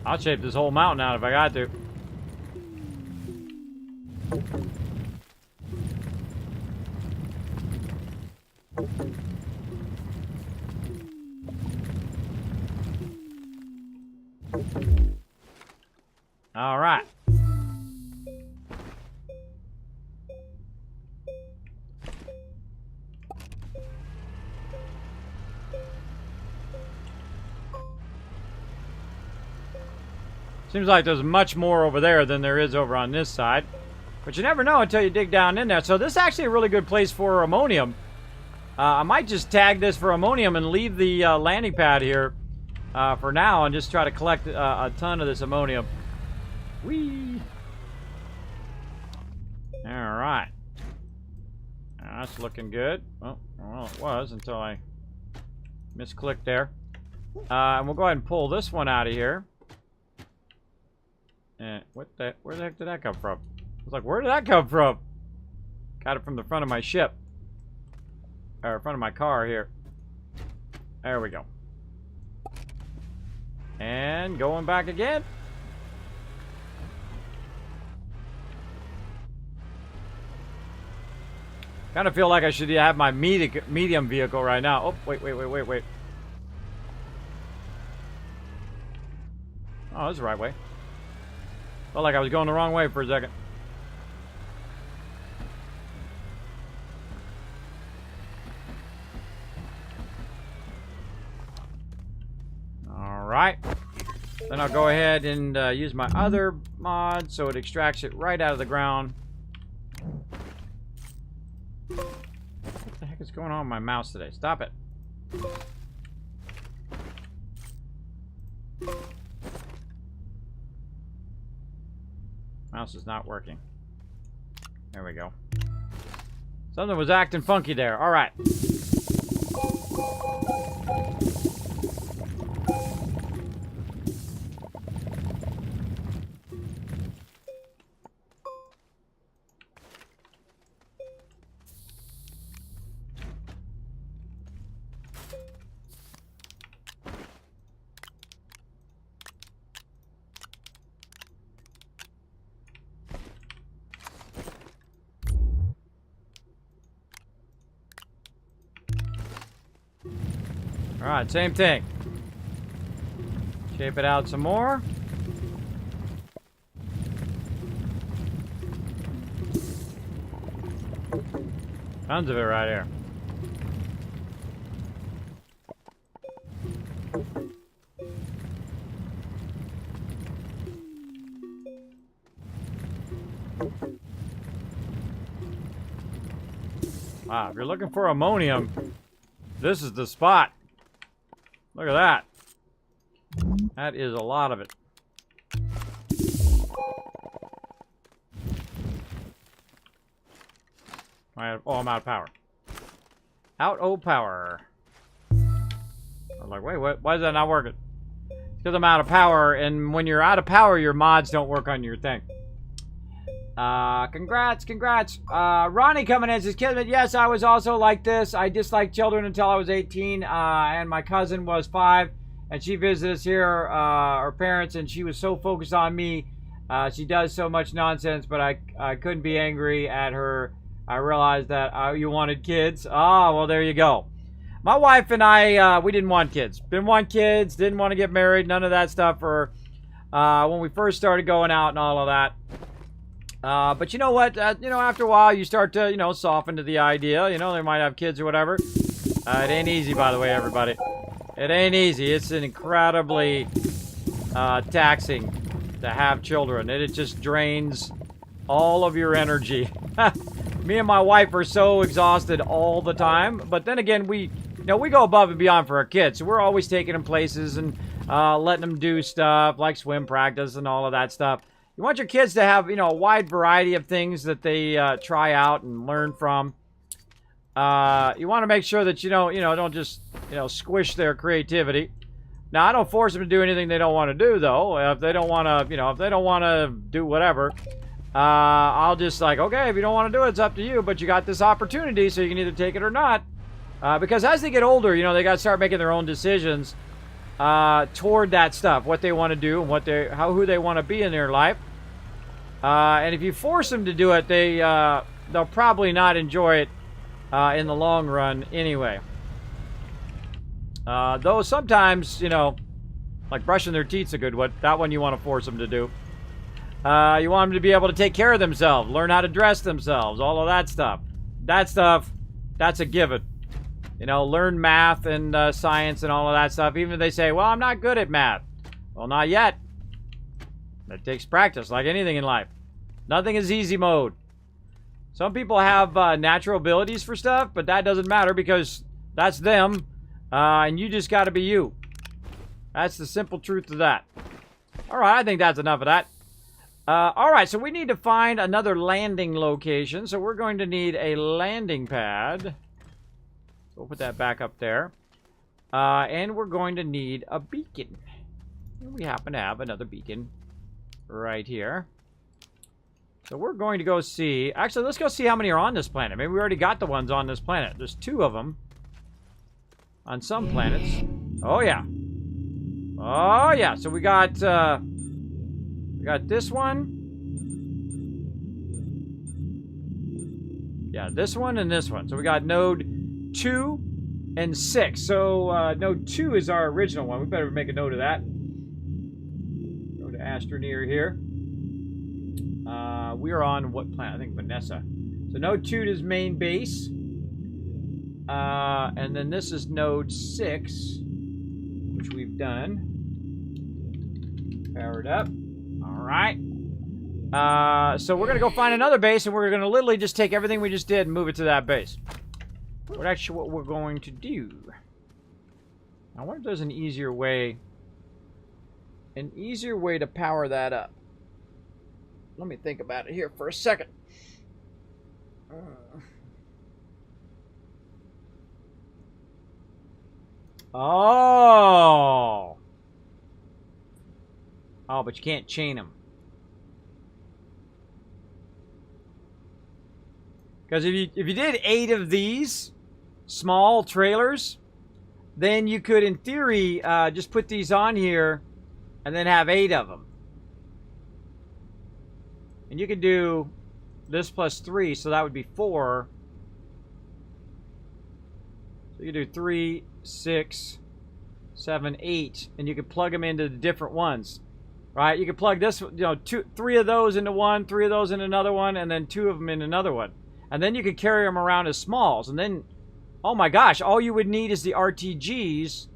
I'll shape this whole mountain out if I got to. All right. Seems like there's much more over there than there is over on this side. But you never know until you dig down in there. So this is actually a really good place for ammonium. I might just tag this for ammonium and leave the landing pad here for now and just try to collect a ton of this ammonium. Whee! Alright. That's looking good. Oh, well, it was until I misclicked there. And we'll go ahead and pull this one out of here. Where the heck did that come from? I was like, where did that come from? Got it from the front of my ship. Or front of my car here. There we go. And going back again. Kind of feel like I should have my medium vehicle right now. Oh, wait. Oh, that's the right way. Felt like I was going the wrong way for a second. Alright. Then I'll go ahead and use my other mod so it extracts it right out of the ground. What the heck is going on with my mouse today? Stop it. Mouse is not working. There we go. Something was acting funky there. Alright. Alright, same thing. Shape it out some more. Tons of it right here. Wow, if you're looking for ammonium, this is the spot. Look at that. That is a lot of it. Oh, I'm out of power. Out of power. I'm like, wait, what? Why is that not working? It's because I'm out of power, and when you're out of power, your mods don't work on your thing. Congrats. Ronnie coming in says, Kismet, yes, I was also like this. I disliked children until I was 18, and my cousin was 5, and she visited us here, her parents, and she was so focused on me. She does so much nonsense, but I couldn't be angry at her. I realized that you wanted kids. Ah, well, there you go. My wife and I, we didn't want kids. Didn't want kids, didn't want to get married, none of that stuff for when we first started going out and all of that. But you know what? After a while, you start to, soften to the idea. They might have kids or whatever. It ain't easy, by the way, everybody. It ain't easy. It's an incredibly taxing to have children. It just drains all of your energy. Me and my wife are so exhausted all the time. But then again, we go above and beyond for our kids. So we're always taking them places and letting them do stuff like swim practice and all of that stuff. You want your kids to have, a wide variety of things that they try out and learn from. You want to make sure that you don't just, squish their creativity. Now, I don't force them to do anything they don't want to do, though. If they don't want to, do whatever, I'll just like, okay, if you don't want to do it, it's up to you. But you got this opportunity, so you can either take it or not. Because as they get older, they got to start making their own decisions toward that stuff, what they want to do and who they want to be in their life. And if you force them to do it, they'll probably not enjoy it in the long run anyway. Though sometimes, like brushing their teeth's a good one. That one you want to force them to do. You want them to be able to take care of themselves, learn how to dress themselves, all of that stuff. That's a given. Learn math and science and all of that stuff. Even if they say, well, I'm not good at math. Well, not yet. It takes practice, like anything in life. Nothing is easy mode. Some people have natural abilities for stuff, but that doesn't matter because that's them, and you just got to be you. That's the simple truth of that. All right, I think that's enough of that. All right, so we need to find another landing location, so we're going to need a landing pad. We'll put that back up there. And we're going to need a beacon. We happen to have another beacon right here. So we're going to go see... Actually, let's go see how many are on this planet. Maybe we already got the ones on this planet. There's 2 of them on some planets. Oh, yeah. Oh, yeah. So we got this one. Yeah, this one and this one. So we got node 2 and 6. So node 2 is our original one. We better make a note of that. Astroneer here. We are on what planet? I think Vanessa. So node 2 is main base. And then this is node 6, which we've done. Powered up. Alright. So we're going to go find another base, and we're going to literally just take everything we just did and move it to that base. What we're going to do. I wonder if there's an easier way. An easier way to power that up. Let me think about it here for a second. Oh, but you can't chain them. Because if you did 8 of these small trailers, then you could, in theory, just put these on here and then have 8 of them. And you could do this plus 3, so that would be 4. So you could do 3, 6, 7, 8, and you could plug them into the different ones. Right? You could plug this, 3 of those into one, 3 of those in another one, and then 2 of them in another one. And then you could carry them around as smalls. And then, oh my gosh, all you would need is the RTGs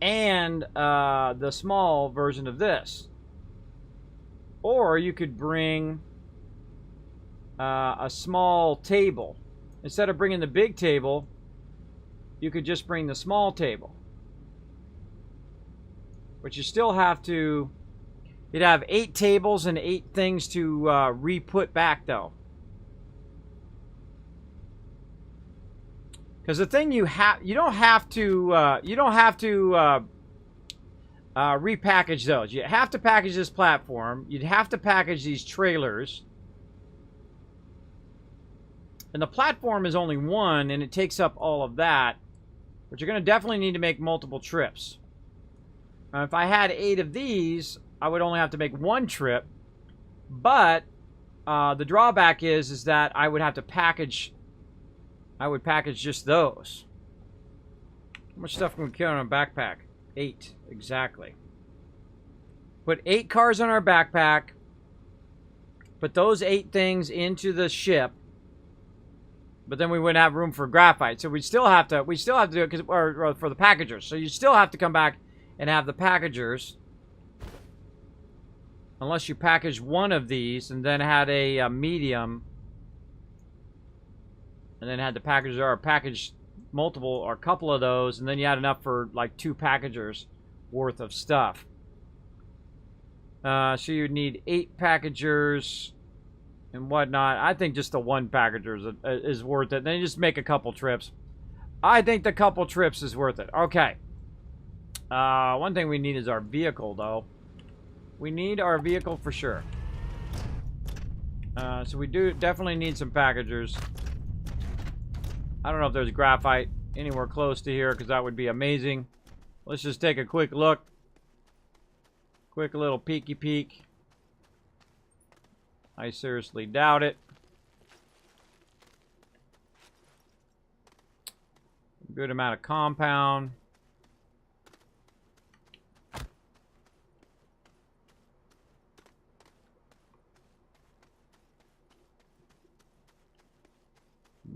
and the small version of this. Or you could bring a small table. Instead of bringing the big table, you could just bring the small table. But you still have to... You'd have 8 tables and 8 things to re-put back, though. Because the thing you don't have to repackage those. You have to package this platform. You'd have to package these trailers. And the platform is only 1, and it takes up all of that. But you're going to definitely need to make multiple trips. If I had 8 of these, I would only have to make 1 trip. But the drawback is that I would have to package... I would package just those. How much stuff can we carry on a backpack? 8, exactly. Put 8 cars on our backpack. Put those 8 things into the ship. But then we wouldn't have room for graphite. So we still have to do it or for the packagers. So you still have to come back and have the packagers. Unless you package 1 of these and then had a medium. And then had the packager or package multiple or a couple of those, and then you had enough for like 2 packagers worth of stuff. So you'd need 8 packagers and whatnot. I think just the 1 packager is worth it. Then you just make a couple trips. I think the couple trips is worth it. Okay. One thing we need is our vehicle, though. We need our vehicle for sure. So we do definitely need some packagers. I don't know if there's graphite anywhere close to here, because that would be amazing. Let's just take a quick look. Quick little peeky peek. I seriously doubt it. Good amount of compound.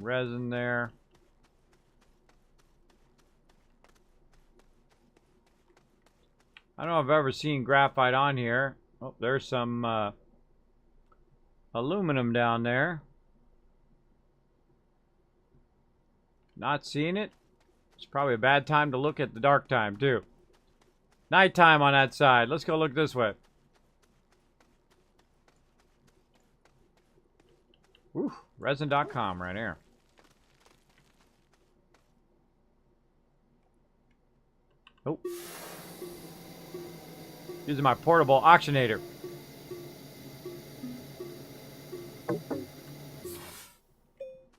Resin there. I don't know if I've ever seen graphite on here. Oh, there's some aluminum down there. Not seeing it. It's probably a bad time to look at the dark time, too. Nighttime on that side. Let's go look this way. Whew, resin.com right here. Oh. Using my portable auctionator.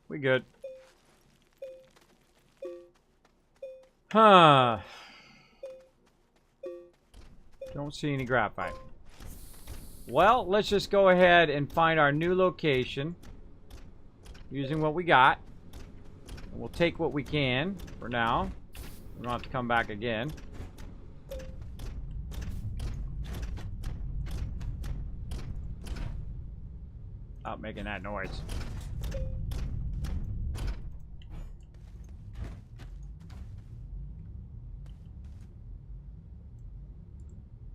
We good. Huh. Don't see any graphite. Well, let's just go ahead and find our new location. Using what we got. And we'll take what we can for now. We don't have to come back again. making that noise.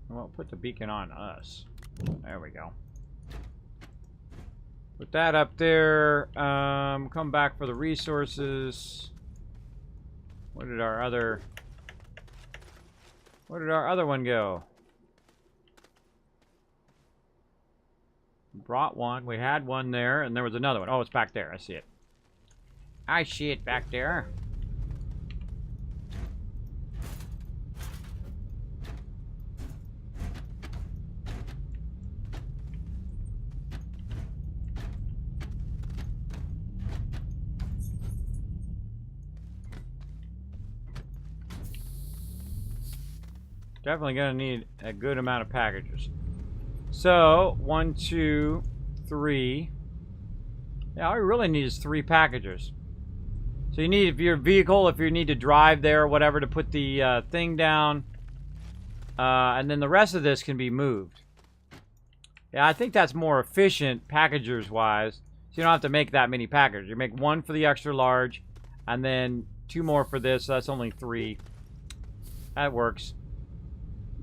Well, put the beacon on us. There we go. Put that up there. Come back for the resources. Where did our other one go? Brought one. We had one there, and there was another one. Oh, it's back there. I see it. I see it back there. Definitely gonna need a good amount of packages. So, 1, 2, 3. Yeah, all you really need is 3 packages. So you need, if your vehicle, if you need to drive there or whatever, to put the thing down. And then the rest of this can be moved. Yeah, I think that's more efficient, packagers-wise. So you don't have to make that many packages. You make 1 for the extra large, and then 2 more for this, so that's only 3. That works.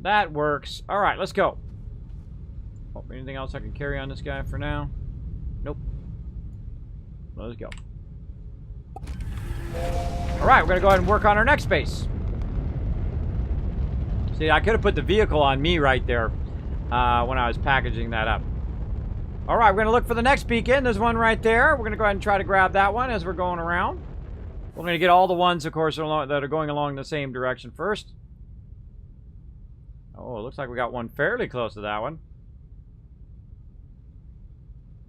That works. Alright, let's go. Oh, anything else I can carry on this guy for now? Nope. Let's go. Alright, we're going to go ahead and work on our next base. See, I could have put the vehicle on me right there when I was packaging that up. Alright, we're going to look for the next beacon. There's one right there. We're going to go ahead and try to grab that one as we're going around. We're going to get all the ones, of course, that are going along the same direction first. Oh, it looks like we got one fairly close to that one.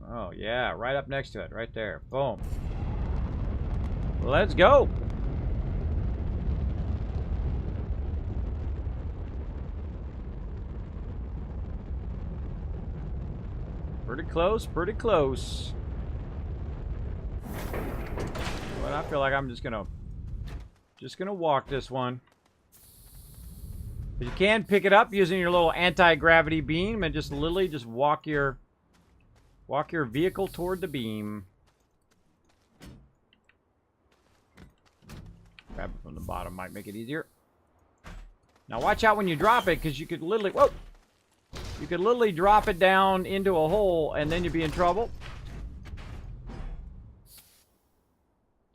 Oh, yeah, right up next to it, right there. Boom. Let's go. Pretty close, pretty close. But I feel like I'm just gonna walk this one. But you can pick it up using your little anti-gravity beam and just literally just walk your vehicle toward the beam. Grab it from the bottom might make it easier. Now watch out when you drop it, because you could literally, whoa! You could literally drop it down into a hole and then you'd be in trouble.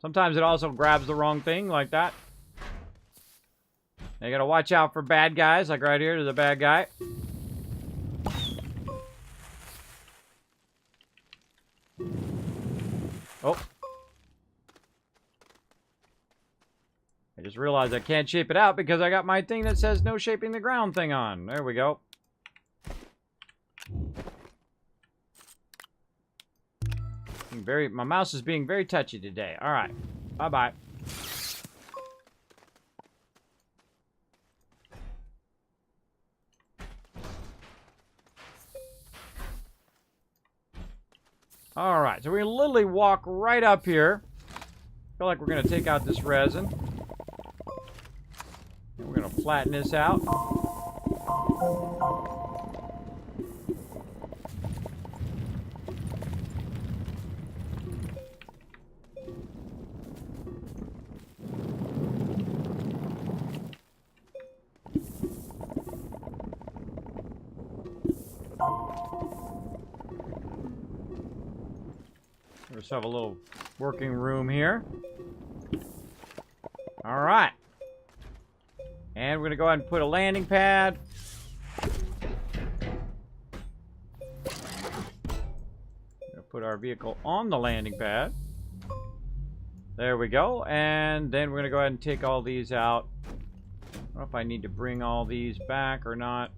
Sometimes it also grabs the wrong thing like that. You gotta watch out for bad guys, like right here, there's a bad guy. Oh. I just realized I can't shape it out because I got my thing that says no shaping the ground thing on. There we go. My mouse is being very touchy today. Alright. Bye-bye. Alright, so we literally walk right up here. Feel like we're going to take out this resin. And we're going to flatten this out. Let's have a little working room here. All right. And we're going to go ahead and put a landing pad. Put our vehicle on the landing pad. There we go. And then we're going to go ahead and take all these out. I don't know if I need to bring all these back or not.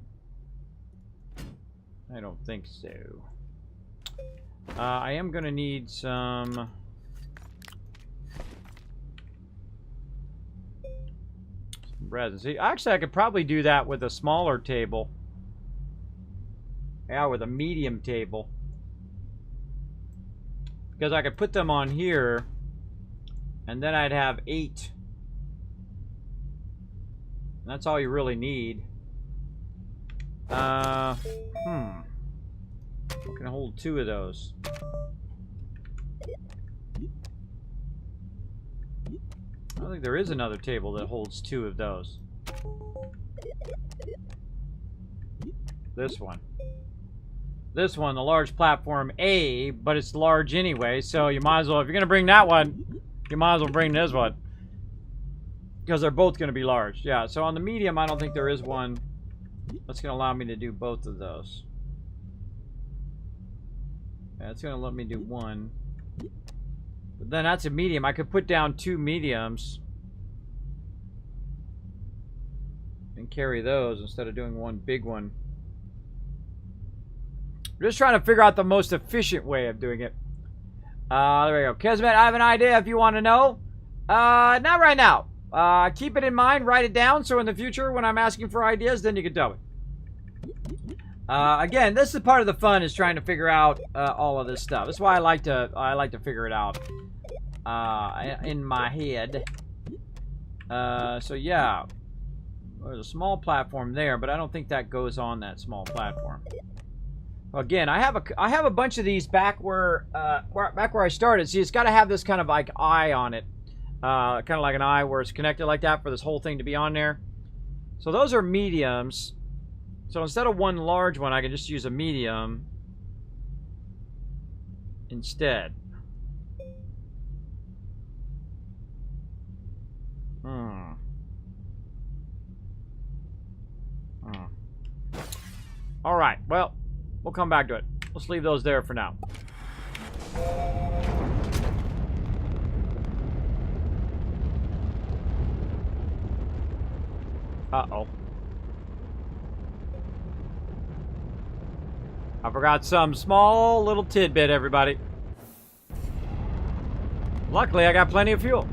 I don't think so. I am going to need some resin. See, actually, I could probably do that with a smaller table. Yeah, with a medium table. Because I could put them on here, and then I'd have 8. And that's all you really need. Can hold 2 of those. I don't think there is another table that holds 2 of those. This one. This one, the large platform A, but it's large anyway, so you might as well, if you're going to bring that one, you might as well bring this one. Because they're both going to be large. Yeah, so on the medium, I don't think there is one that's going to allow me to do both of those. Yeah, it's going to let me do one. But then that's a medium. I could put down 2 mediums and carry those instead of doing one big one. I'm just trying to figure out the most efficient way of doing it. There we go. Kismet, I have an idea if you want to know. Not right now. Keep it in mind, write it down, so in the future when I'm asking for ideas, then you can tell me. Again, this is part of the fun, is trying to figure out all of this stuff. That's why I like to figure it out in my head. So yeah, there's a small platform there, but I don't think that goes on that small platform. Again, I have a bunch of these back where I started. See, it's got to have this kind of like eye on it, kind of like an eye where it's connected like that for this whole thing to be on there. So those are mediums. So instead of one large one, I can just use a medium instead. All right, well, we'll come back to it. Let's leave those there for now. Uh-oh. I forgot some small little tidbit, everybody. Luckily, I got plenty of fuel.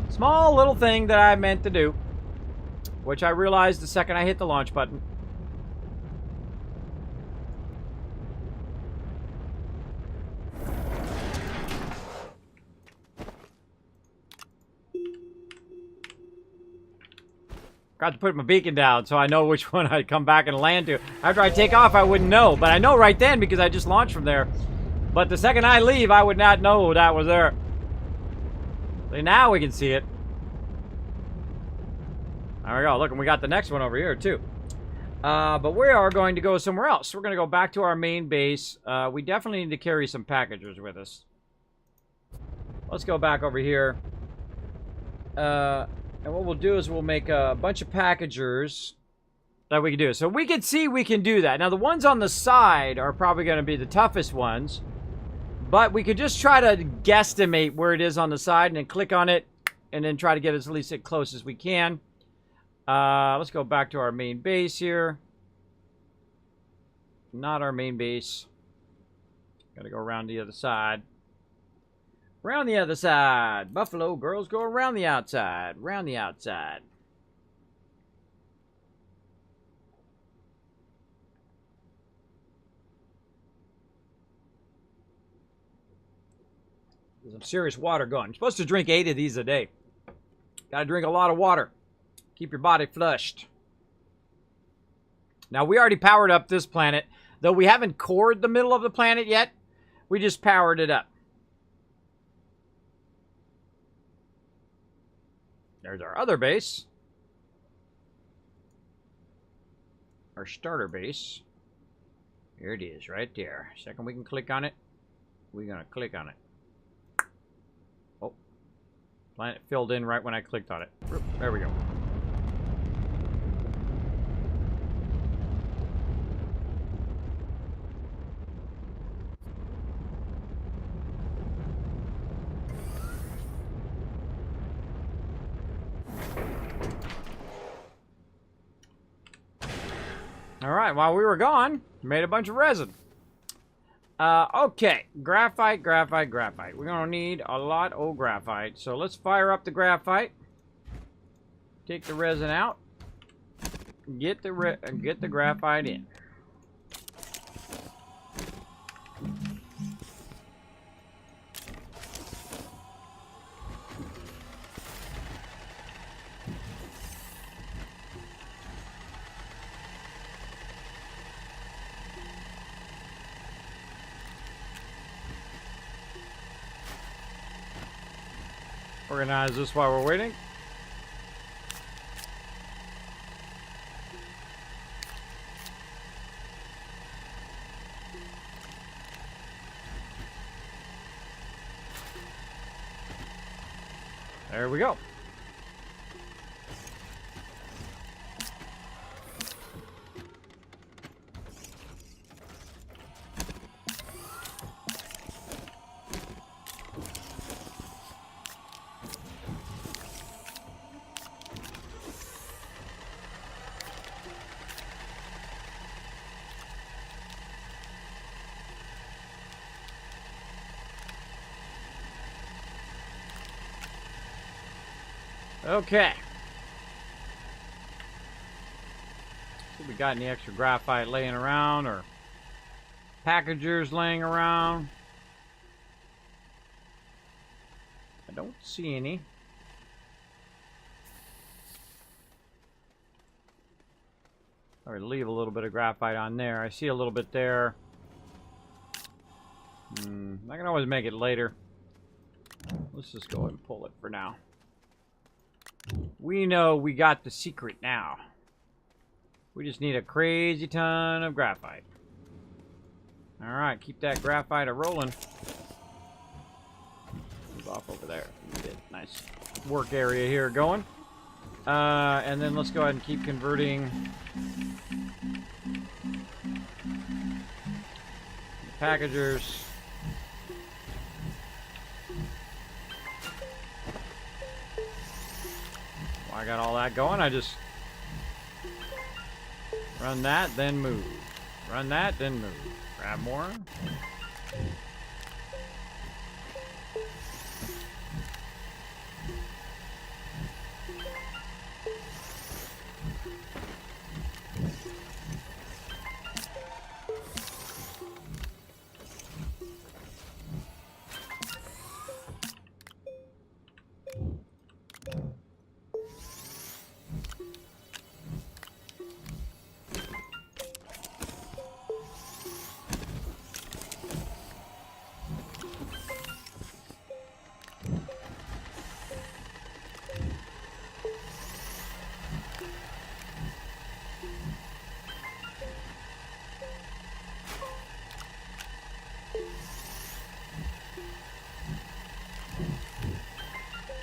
Small little thing that I meant to do, which I realized the second I hit the launch button. Got to put my beacon down so I know which one I'd come back and land to. After I take off, I wouldn't know. But I know right then because I just launched from there. But the second I leave, I would not know that was there. So now we can see it. There we go. Look, and we got the next one over here, too. But we are going to go somewhere else. We're going to go back to our main base. We definitely need to carry some packagers with us. Let's go back over here. And what we'll do is we'll make a bunch of packagers that we can do. So we can see we can do that. Now, the ones on the side are probably going to be the toughest ones. But we could just try to guesstimate where it is on the side and then click on it and then try to get as least as close as we can. Let's go back to our main base here. Not our main base. Got to go around the other side. Around the other side. Buffalo girls go around the outside. Around the outside. There's some serious water going. You're supposed to drink 8 of these a day. Gotta drink a lot of water. Keep your body flushed. Now, we already powered up this planet. Though we haven't cored the middle of the planet yet. We just powered it up. There's our other base. Our starter base. Here it is, right there. Second we can click on it, we're going to click on it. Oh. Planet filled in right when I clicked on it. There we go. Alright, while we were gone, made a bunch of resin. Okay, graphite. We're gonna need a lot of graphite. So let's fire up the graphite. Take the resin out. Get the graphite in. Organize this while we're waiting. There we go. Okay. See if we got any extra graphite laying around or packagers laying around. I don't see any. Or leave a little bit of graphite on there. I see a little bit there. I can always make it later. Let's just go ahead and pull it for now. We know we got the secret now. We just need a crazy ton of graphite. Alright, keep that graphite a-rolling. Move off over there. Nice work area here going. And then let's go ahead and keep converting the packagers. I got all that going. I just run that, then move. Run that, then move. Grab more.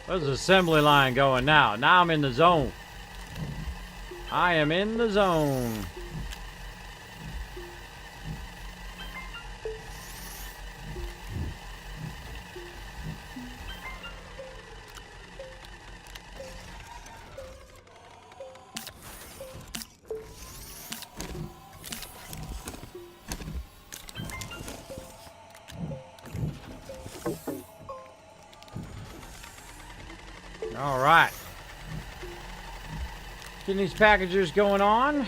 There's the assembly line going now. Now I'm in the zone. I am in the zone. All right. Getting these packagers going on.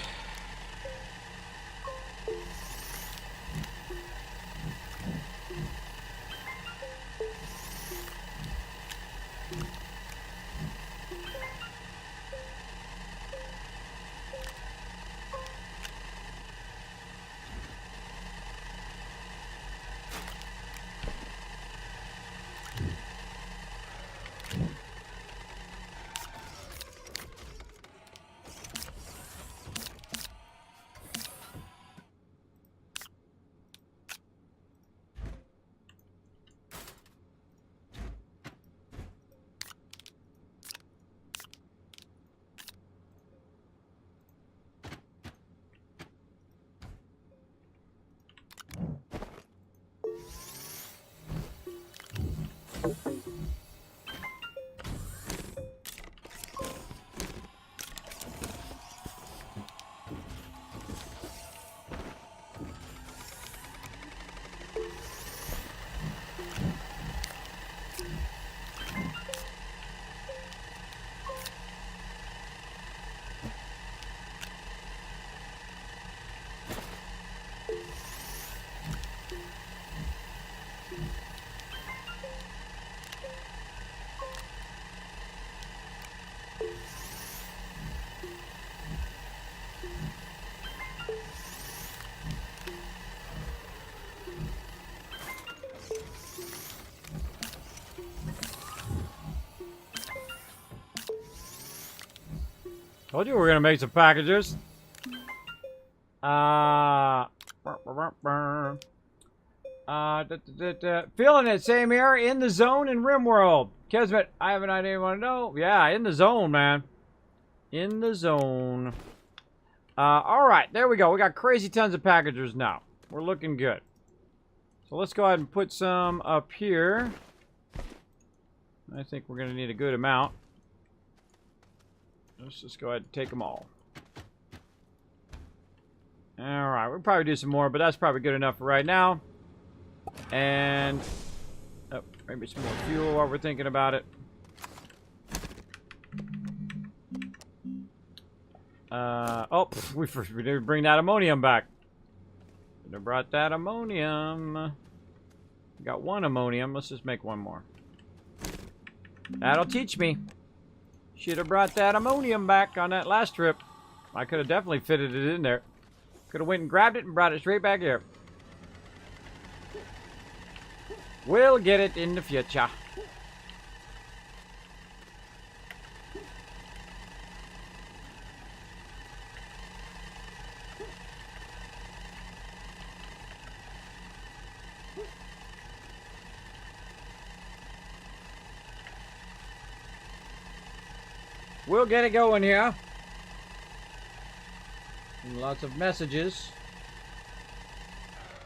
Told you we were gonna make some packages. Feeling it, same here. In the zone in RimWorld. Kismet, I have an idea you want to know. Yeah, in the zone, man. In the zone. Alright, there we go. We got crazy tons of packagers now. We're looking good. So let's go ahead and put some up here. I think we're going to need a good amount. Let's just go ahead and take them all. Alright, we'll probably do some more, but that's probably good enough for right now. And oh, maybe some more fuel while we're thinking about it. We didn't bring that ammonium back. Should have brought that ammonium. We got one ammonium. Let's just make one more. That'll teach me. Should have brought that ammonium back on that last trip. I could have definitely fitted it in there. Could have went and grabbed it and brought it straight back here. We'll get it in the future. We'll get it going here. And lots of messages.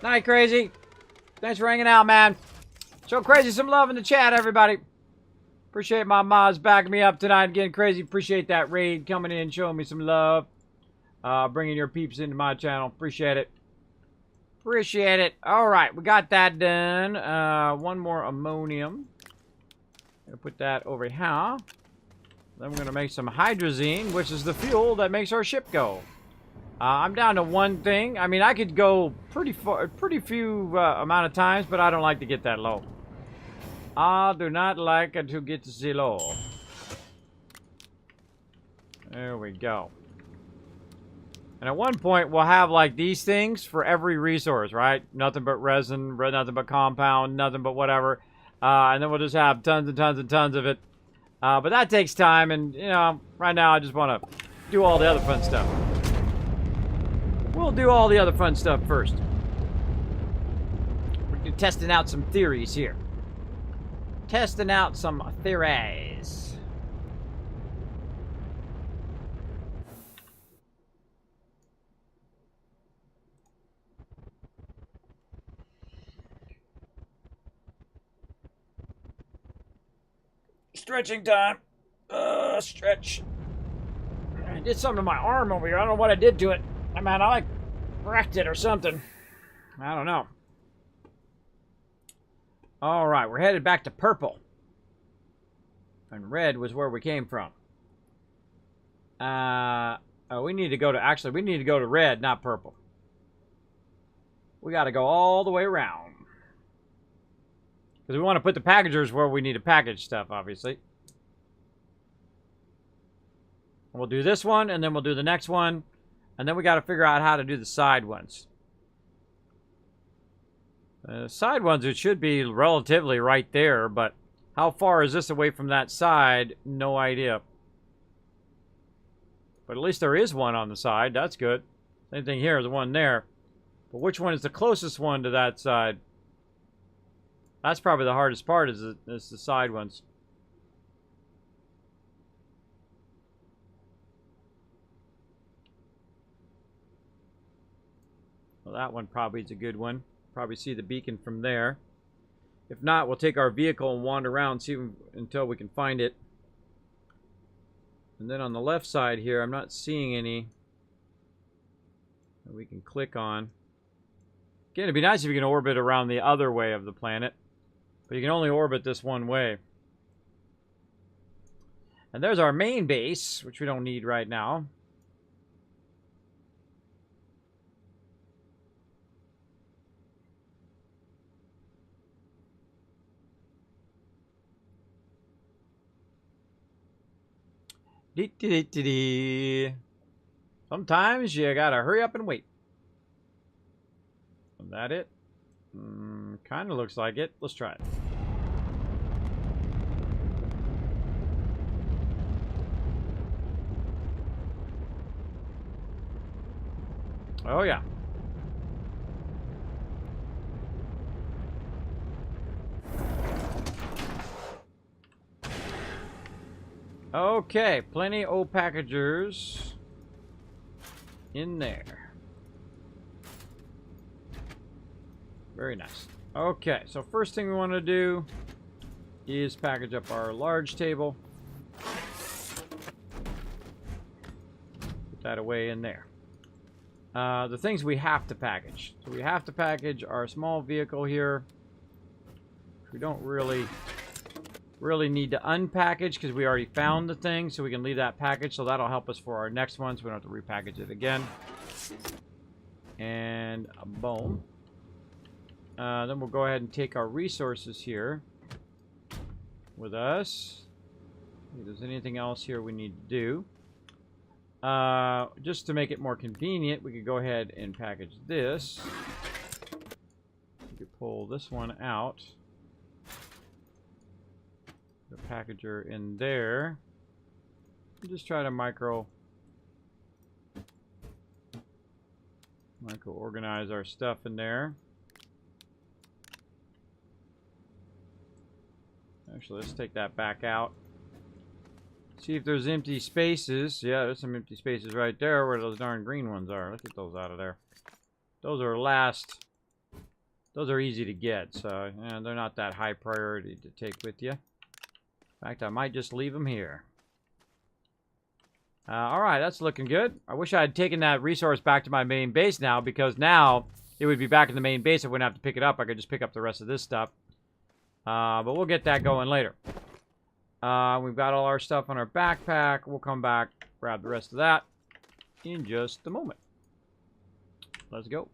Night, Crazy. Thanks for hanging out, man. Show Crazy some love in the chat, everybody. Appreciate my mods backing me up tonight. Again, Crazy, appreciate that raid coming in, showing me some love. Bringing your peeps into my channel. Appreciate it. Appreciate it. All right, we got that done. One more ammonium. Gonna put that over here. Then we're gonna make some hydrazine, which is the fuel that makes our ship go. I'm down to one thing. I mean, I could go pretty few amount of times, but I don't like to get that low. I do not like to get so low. There we go. And at one point, we'll have like these things for every resource, right? Nothing but resin, nothing but compound, nothing but whatever. And then we'll just have tons and tons and tons of it. But that takes time, and, you know, right now I just want to do all the other fun stuff. We'll do all the other fun stuff first. We're testing out some theories here. Testing out some theories. Stretching time. Stretch. I did something to my arm over here. I don't know what I did to it. I mean, I like wrecked it or something. I don't know. All right, we're headed back to purple. And red was where we came from. We need to go to, actually, we need to go to red, not purple. We got to go all the way around. Because we want to put the packagers where we need to package stuff, obviously. We'll do this one, and then we'll do the next one. And then we got to figure out how to do the side ones. Side ones, it should be relatively right there, but how far is this away from that side? No idea. But at least there is one on the side. That's good. Same thing here, there's one there. But which one is the closest one to that side? That's probably the hardest part, is the side ones. Well, that one probably is a good one. Probably see the beacon from there. If not, we'll take our vehicle and wander around, see until we can find it. And then on the left side here, I'm not seeing any that we can click on. Again, it'd be nice if you can orbit around the other way of the planet. But you can only orbit this one way. And there's our main base, which we don't need right now. Sometimes you gotta hurry up and wait. Is that it? Kind of looks like it. Let's try it. Oh, yeah. Okay, plenty of packagers in there. Very nice. Okay, so first thing we want to do is package up our large table. Put that away in there. The things we have to package. So we have to package our small vehicle here. We don't really need to unpackage because we already found the thing, so we can leave that package. So that'll help us for our next one, so we don't have to repackage it again. And boom. Then we'll go ahead and take our resources here with us. If there's anything else here we need to do. Just to make it more convenient, we could go ahead and package this. We could pull this one out. The packager in there. Just try to micro organize our stuff in there. Actually, let's take that back out. See if there's empty spaces. Yeah, there's some empty spaces right there where those darn green ones are. Let's get those out of there. Those are last. Those are easy to get, so yeah, they're not that high priority to take with you. In fact, I might just leave them here. Alright, that's looking good. I wish I had taken that resource back to my main base now, because now it would be back in the main base. I wouldn't have to pick it up. I could just pick up the rest of this stuff. But we'll get that going later. We've got all our stuff on our backpack. We'll come back, grab the rest of that in just a moment. Let's go.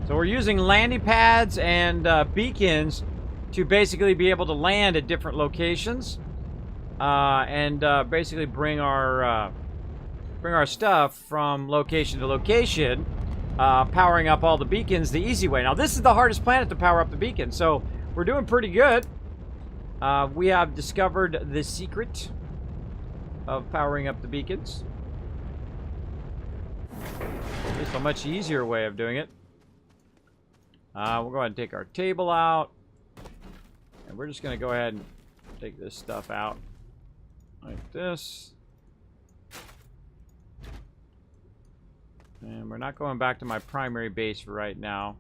So we're using landing pads and beacons to basically be able to land at different locations and basically bring our stuff from location to location, powering up all the beacons the easy way. Now this is the hardest planet to power up the beacon, so we're doing pretty good. We have discovered the secret of powering up the beacons. At least a much easier way of doing it. We'll go ahead and take our table out. And we're just going to go ahead and take this stuff out. Like this. And we're not going back to my primary base for right now.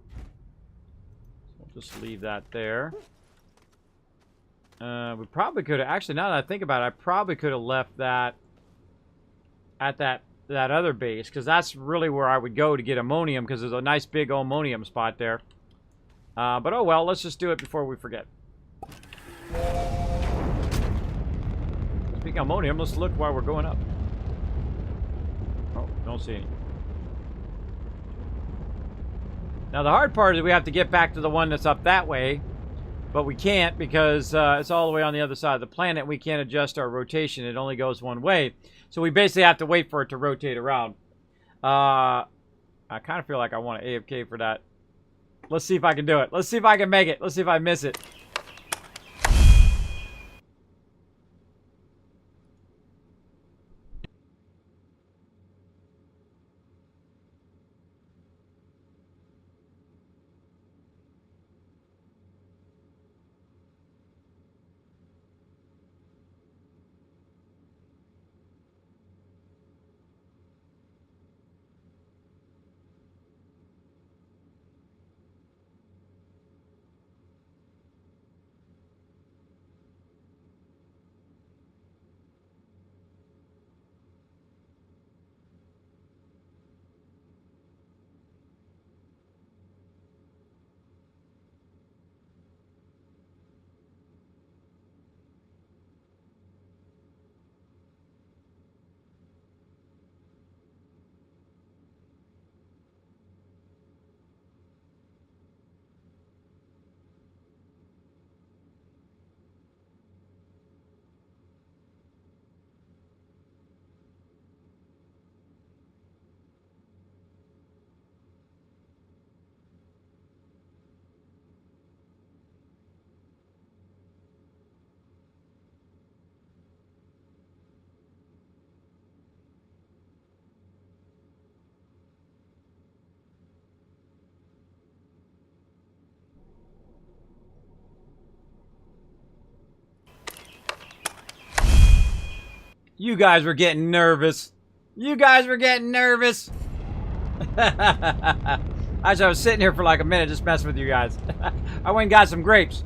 So we'll just leave that there. We probably could have... Actually, now that I think about it, I probably could have left that at that other base. Because that's really where I would go to get ammonium. Because there's a nice big ammonium spot there. But oh well, let's just do it before we forget. Speaking of ammonium, let's look while we're going up. Oh, don't see any. Now the hard part is we have to get back to the one that's up that way. But we can't because it's all the way on the other side of the planet. We can't adjust our rotation. It only goes one way. So we basically have to wait for it to rotate around. I kind of feel like I want to AFK for that. Let's see if I can do it. Let's see if I can make it. Let's see if I miss it. You guys were getting nervous. You guys were getting nervous. I was sitting here for like a minute just messing with you guys. I went and got some grapes.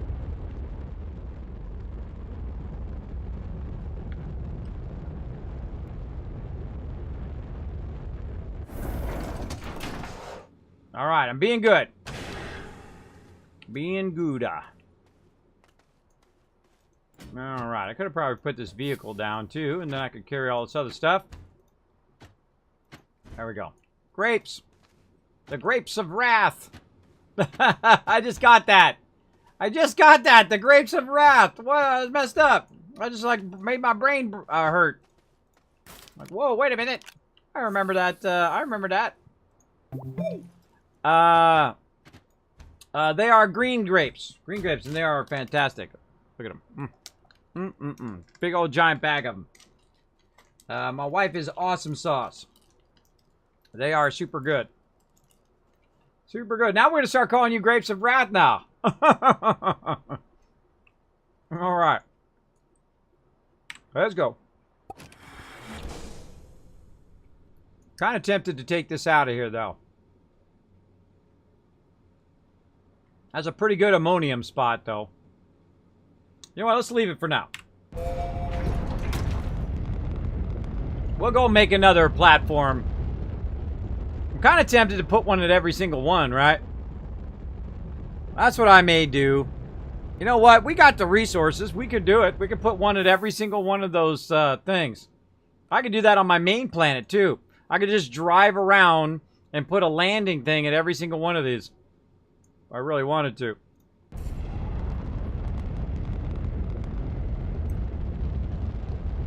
All right, I'm being good. Being gooda. All right, I could have probably put this vehicle down too, and then I could carry all this other stuff. There we go. Grapes. The grapes of wrath. I just got that. I just got that. The grapes of wrath. What? I was messed up. I just like made my brain hurt. Like, whoa, wait a minute. I remember that. I remember that. They are green grapes. Green grapes, and they are fantastic. Look at them. Big old giant bag of them. My wife is awesome sauce. They are super good. Super good. Now we're going to start calling you grapes of wrath now. All right. Let's go. Kind of tempted to take this out of here, though. That's a pretty good ammonium spot, though. You know what? Let's leave it for now. We'll go make another platform. I'm kind of tempted to put one at every single one, right? That's what I may do. You know what? We got the resources. We could do it. We could put one at every single one of those things. I could do that on my main planet, too. I could just drive around and put a landing thing at every single one of these. If I really wanted to.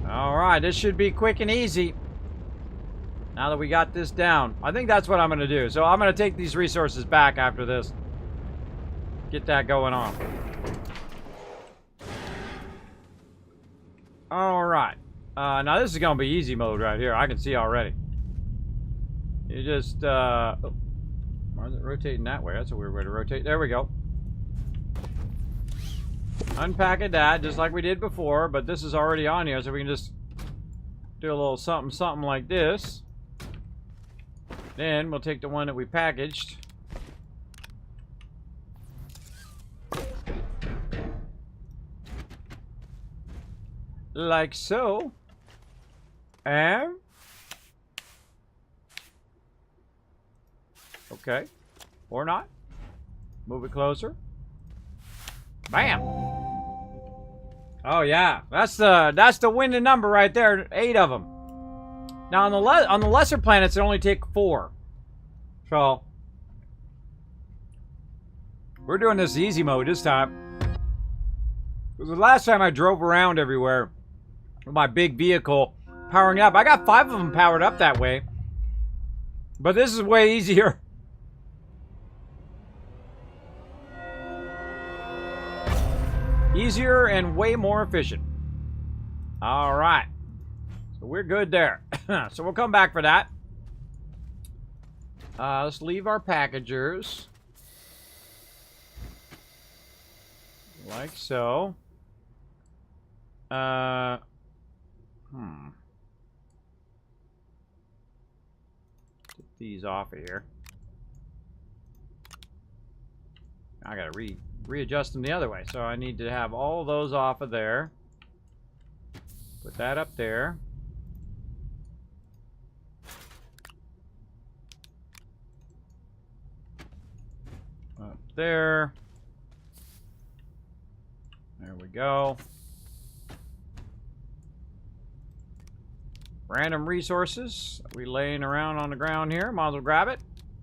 Alright, this should be quick and easy. Now that we got this down. I think that's what I'm going to do. So I'm going to take these resources back after this. Get that going on. Alright. Now this is going to be easy mode right here. I can see already. You just, why is it rotating that way? That's a weird way to rotate. There we go. Unpack that, just like we did before, but this is already on here, so we can just do a little something, something like this. Then we'll take the one that we packaged. Like so. And... okay. Or not. Move it closer. Bam! Oh yeah, that's the winning number right there. 8 of them. Now on the lesser planets, it only take 4. So we're doing this easy mode this time. Because the last time I drove around everywhere with my big vehicle powering up, I got 5 of them powered up that way. But this is way easier. Easier and way more efficient. All right. So we're good there. So we'll come back for that. Let's leave our packagers. Like so. Get these off of here. I gotta readjust them the other way. So I need to have all those off of there. Put that up there. Up there. There we go. Random resources. We laying around on the ground here. Might as well grab it.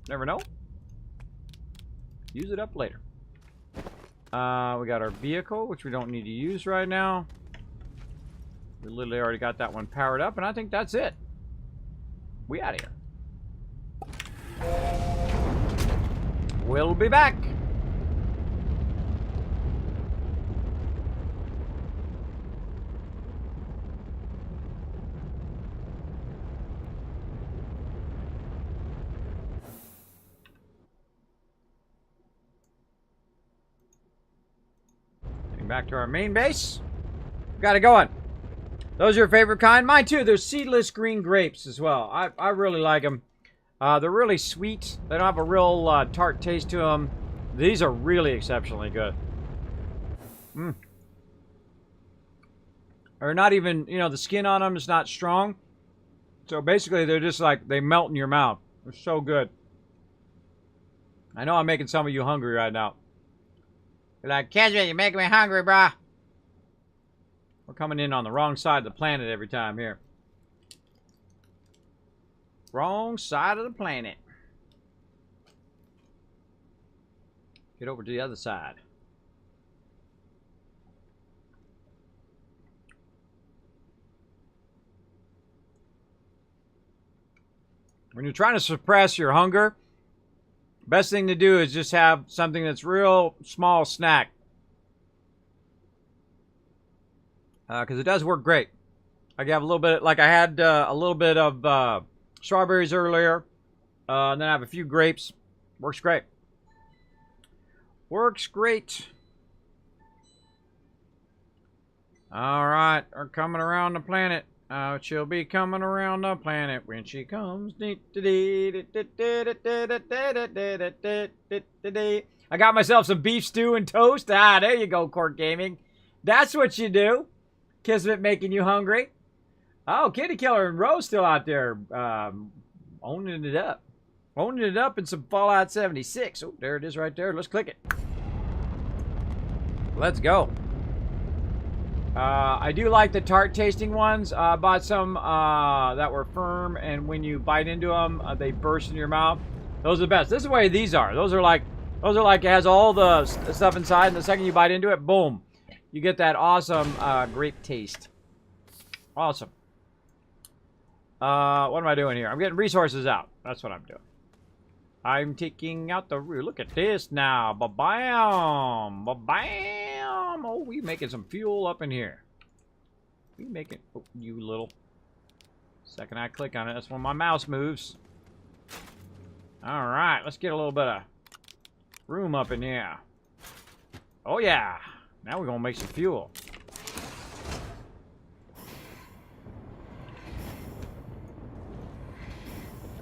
Never know. Use it up later. We got our vehicle, which we don't need to use right now. We literally already got that one powered up, and I think that's it. We out of here. We'll be back. Back to our main base. Got it going. Those are your favorite kind? Mine too. They're seedless green grapes as well. I really like them. They're really sweet. They don't have a real tart taste to them. These are really exceptionally good. Mm. They're not even, you know, the skin on them is not strong. So basically, they're just like, they melt in your mouth. They're so good. I know I'm making some of you hungry right now. You're like, Kismet, you're making me hungry, brah. We're coming in on the wrong side of the planet every time here. Wrong side of the planet. Get over to the other side. When you're trying to suppress your hunger, best thing to do is just have something that's real small snack. Because it does work great. I have a little bit, like I had a little bit of strawberries earlier. And then I have a few grapes. Works great. Works great. All right, we're coming around the planet. She'll be coming around the planet when she comes. I got myself some beef stew and toast. Ah, there you go, Court Gaming. That's what you do. Kismet making you hungry. Oh, Kitty Killer and Rose still out there owning it up. Owning it up in some Fallout 76. Oh, there it is right there. Let's click it. Let's go. I do like the tart tasting ones. I bought some that were firm, and when you bite into them, they burst in your mouth. Those are the best. This is the way these are. Those are like it has all the stuff inside, and the second you bite into it, boom, you get that awesome grape taste. Awesome. What am I doing here? I'm getting resources out. That's what I'm doing. I'm taking out the root. Look at this now. Ba-bam. Ba-bam. Oh, we making some fuel up in here. We making... Oh, you little... Second I click on it, that's when my mouse moves. Alright, let's get a little bit of room up in here. Oh, yeah. Now we're going to make some fuel.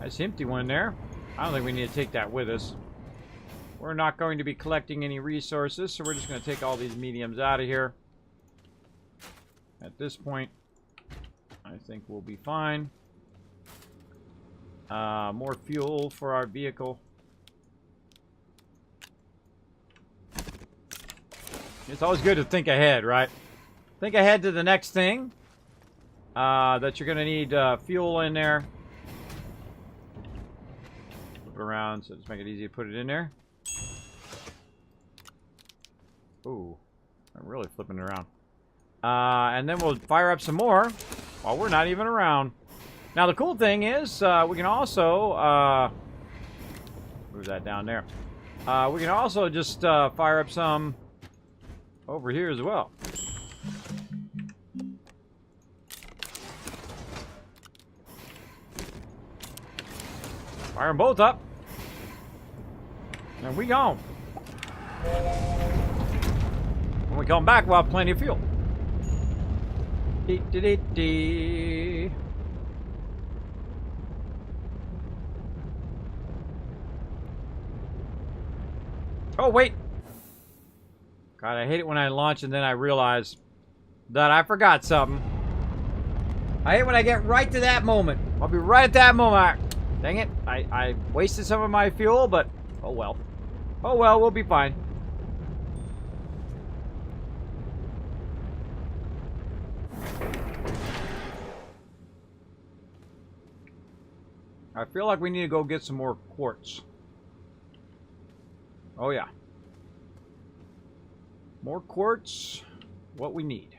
Nice empty one there. I don't think we need to take that with us. We're not going to be collecting any resources, so we're just going to take all these mediums out of here. At this point, I think we'll be fine. More fuel for our vehicle. It's always good to think ahead, right? Think ahead to the next thing. That you're going to need fuel in there. Flip it around, so just make it easy to put it in there. Ooh, I'm really flipping it around. And then we'll fire up some more while we're not even around. Now the cool thing is we can also move that down there. We can also just fire up some over here as well. Fire them both up. And we gone. When we come back, we'll have plenty of fuel. Dee-dee-dee-dee. Oh, wait. God, I hate it when I launch and then I realize that I forgot something. I hate when I get right to that moment. I'll be right at that moment. Dang it. I wasted some of my fuel, but oh well. Oh well, we'll be fine. I feel like we need to go get some more quartz. Oh yeah. More quartz. What we need.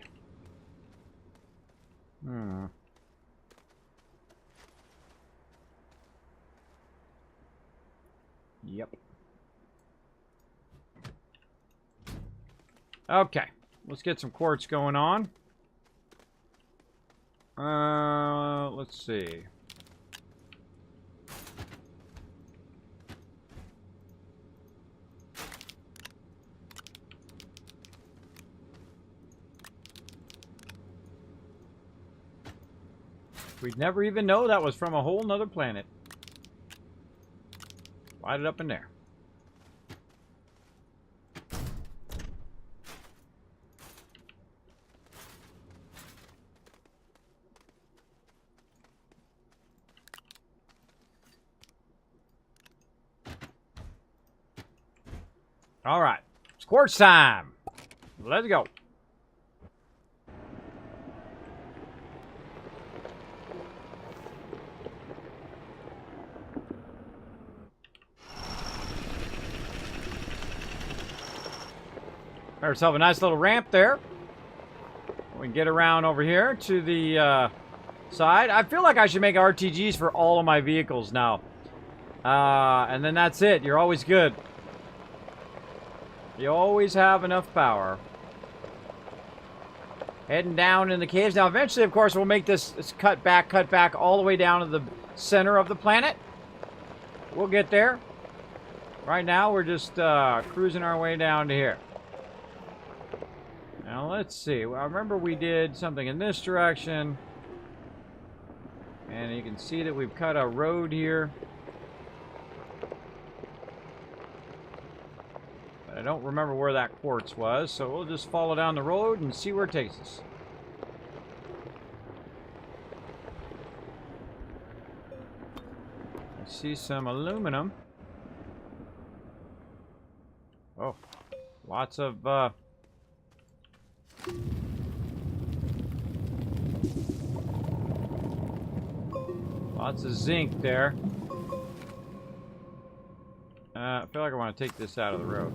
Yep. Okay. Let's get some quartz going on. Let's see. We'd never even know that was from a whole nother planet. Light it up in there. All right, it's quartz time. Let's go. Got ourselves a nice little ramp there. We can get around over here to the side. I feel like I should make RTGs for all of my vehicles now. And then that's it. You're always good. You always have enough power. Heading down in the caves. Now, eventually, of course, we'll make this cut back all the way down to the center of the planet. We'll get there. Right now, we're just cruising our way down to here. Now, let's see. Well, I remember we did something in this direction. And you can see that we've cut a road here. I don't remember where that quartz was, so we'll just follow down the road and see where it takes us. I see some aluminum. Oh, lots of zinc there. I feel like I want to take this out of the road.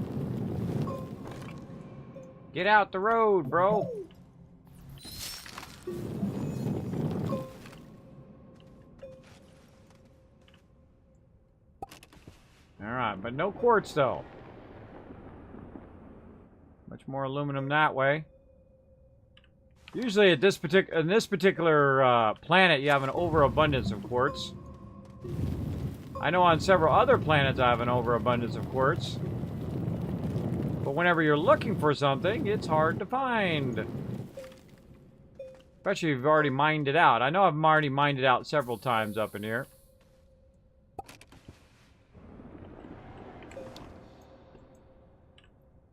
Get out the road, bro. Alright, but no quartz though. Much more aluminum that way. Usually at this particular planet you have an overabundance of quartz. I know on several other planets I have an overabundance of quartz. But whenever you're looking for something, it's hard to find. Especially if you've already mined it out. I know I've already mined it out several times up in here.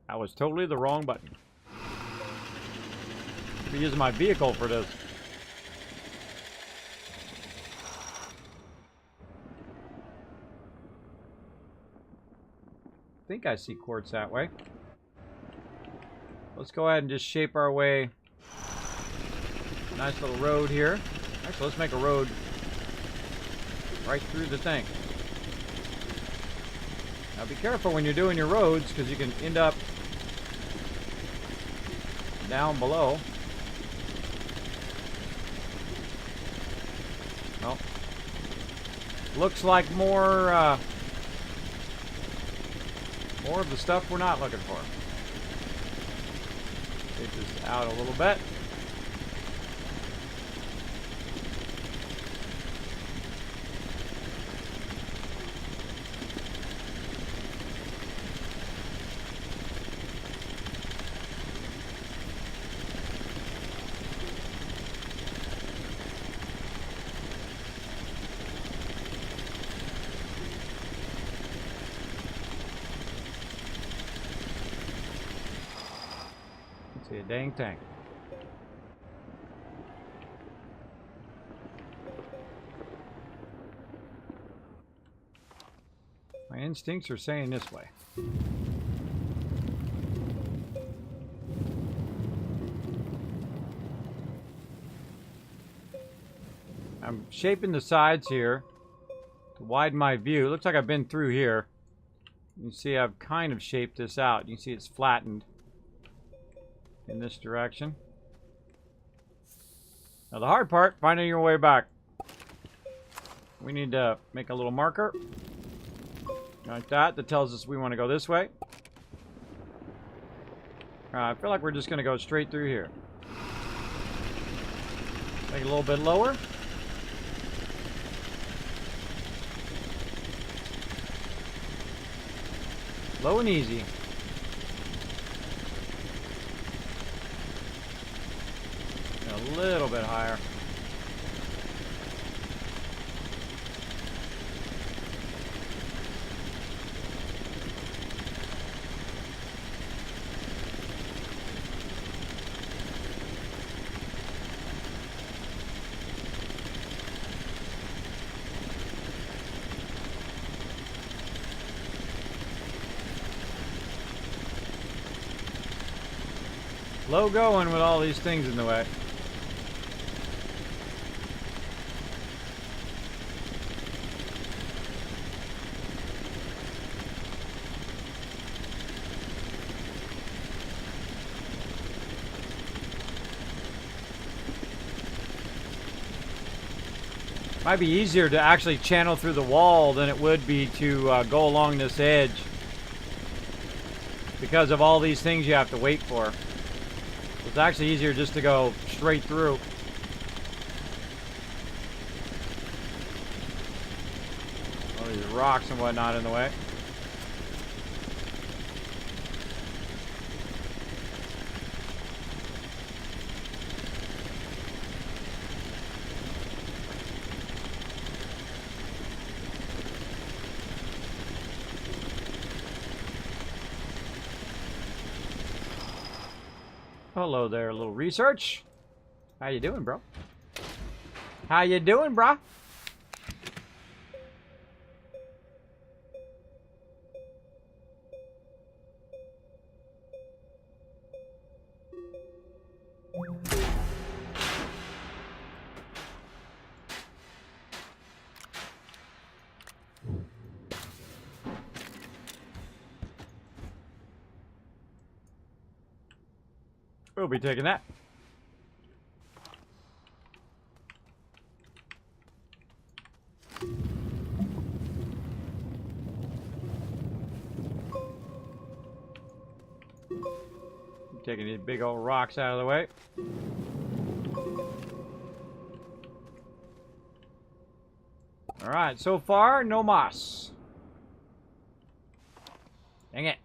That was totally the wrong button. I'll be using my vehicle for this. I think I see quartz that way. Let's go ahead and just shape our way. Nice little road here. Actually, let's make a road right through the thing. Now be careful when you're doing your roads, because you can end up down below. Well, looks like more of the stuff we're not looking for. Take this out a little bit. See a dang tank. My instincts are saying this way. I'm shaping the sides here to widen my view. It looks like I've been through here. You can see I've kind of shaped this out. You can see it's flattened in this direction. Now the hard part, finding your way back. We need to make a little marker like that tells us we want to go this way. I feel like we're just going to go straight through here. Make it a little bit lower. Low and easy. A little bit higher. Slow going with all these things in the way. Might be easier to actually channel through the wall than it would be to go along this edge, because of all these things you have to wait for. It's actually easier just to go straight through. All these rocks and whatnot in the way. Hello there, little research. How you doing, bro? How you doing, bro? We'll be taking that. Taking these big old rocks out of the way. All right, so far, no moss. Dang it.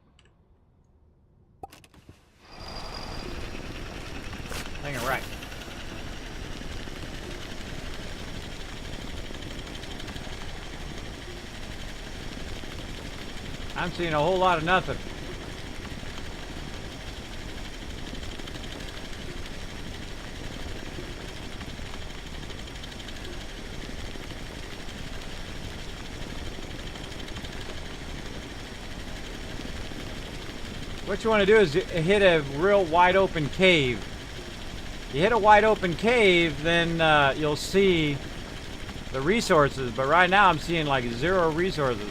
Dang it right. I'm seeing a whole lot of nothing. What you want to do is hit a real wide open cave. You hit a wide open cave, then you'll see the resources. But right now I'm seeing like 0 resources.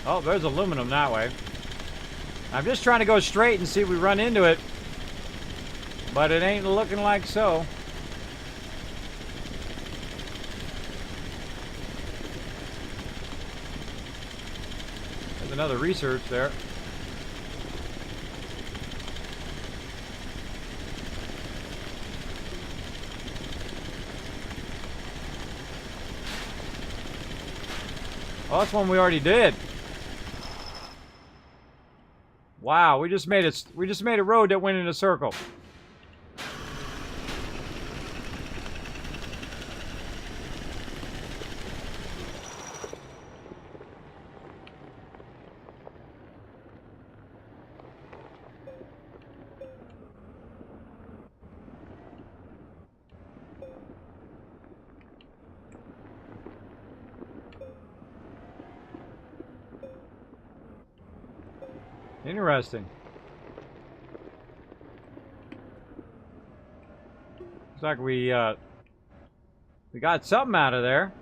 Oh, there's aluminum that way. I'm just trying to go straight and see if we run into it. But it ain't looking like so. There's another research there. Oh, that's one we already did. Wow, we just made a road that went in a circle. Interesting. Looks like we got something out of there.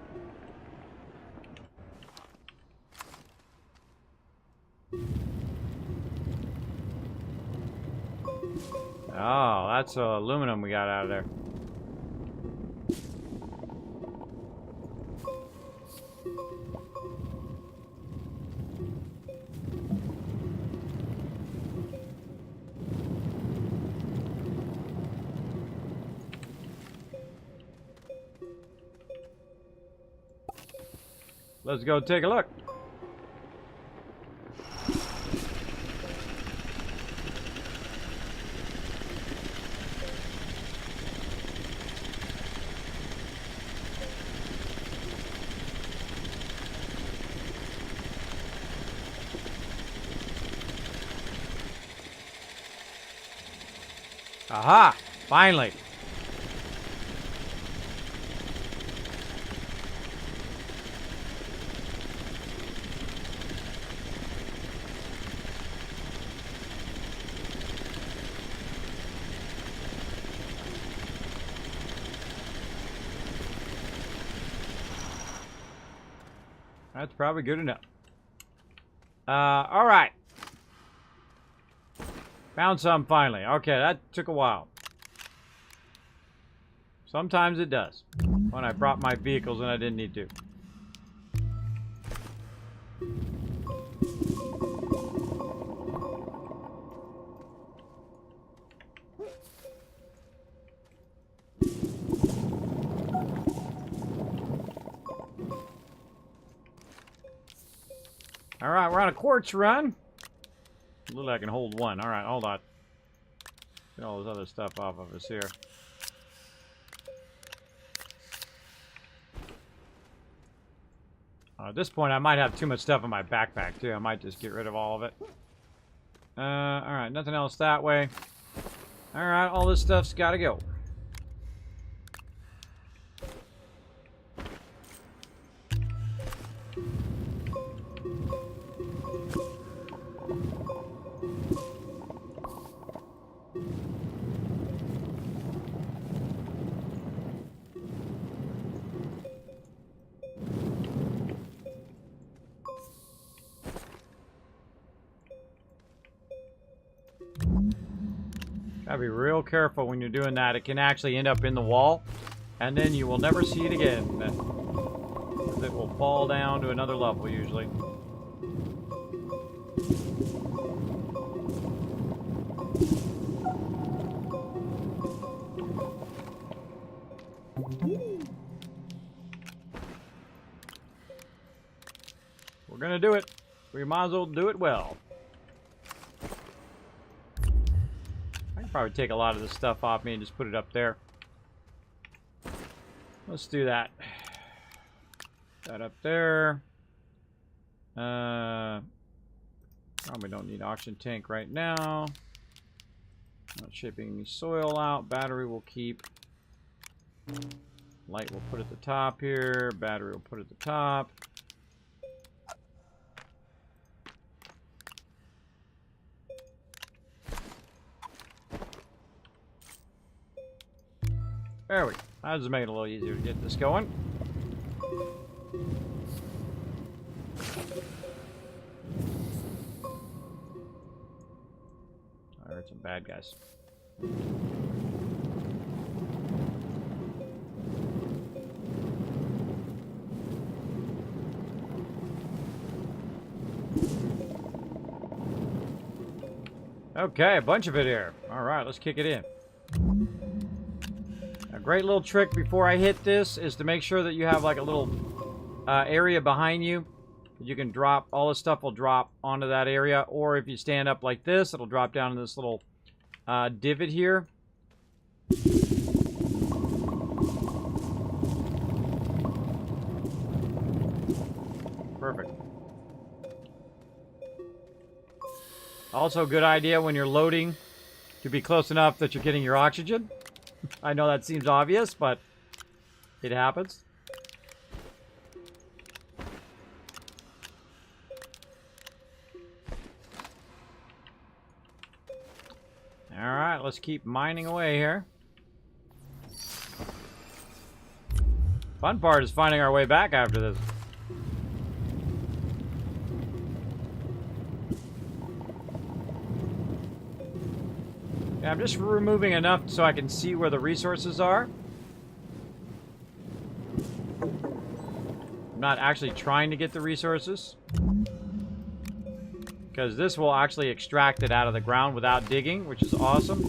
Oh, that's aluminum we got out of there. Let's go take a look. Aha! Finally. That's probably good enough. All right. Found some finally. Okay, that took a while. Sometimes it does. When I brought my vehicles and I didn't need to. All right, we're on a quartz run. Little I can hold one. All right, hold on. Get all this other stuff off of us here. At this point, I might have too much stuff in my backpack, too. I might just get rid of all of it. All right, nothing else that way. All right, all this stuff's got to go. Gotta be real careful when you're doing that. It can actually end up in the wall, and then you will never see it again. It will fall down to another level, usually. We're gonna do it. We might as well do it well. Probably take a lot of this stuff off me and just put it up there. Let's do that. That up there. Probably don't need oxygen tank right now. Not shipping any soil out. Battery will keep. Light we'll put at the top here. Battery we'll put at the top. There we go. I'll just make it a little easier to get this going. I heard some bad guys. Okay, a bunch of it here. All right, let's kick it in. A great little trick before I hit this is to make sure that you have like a little area behind you. You can drop, all this stuff will drop onto that area, or if you stand up like this, it'll drop down in this little divot here. Perfect. Also, good idea when you're loading to be close enough that you're getting your oxygen. I know that seems obvious, but it happens. All right, let's keep mining away here. Fun part is finding our way back after this. Yeah, I'm just removing enough so I can see where the resources are. I'm not actually trying to get the resources, because this will actually extract it out of the ground without digging, which is awesome.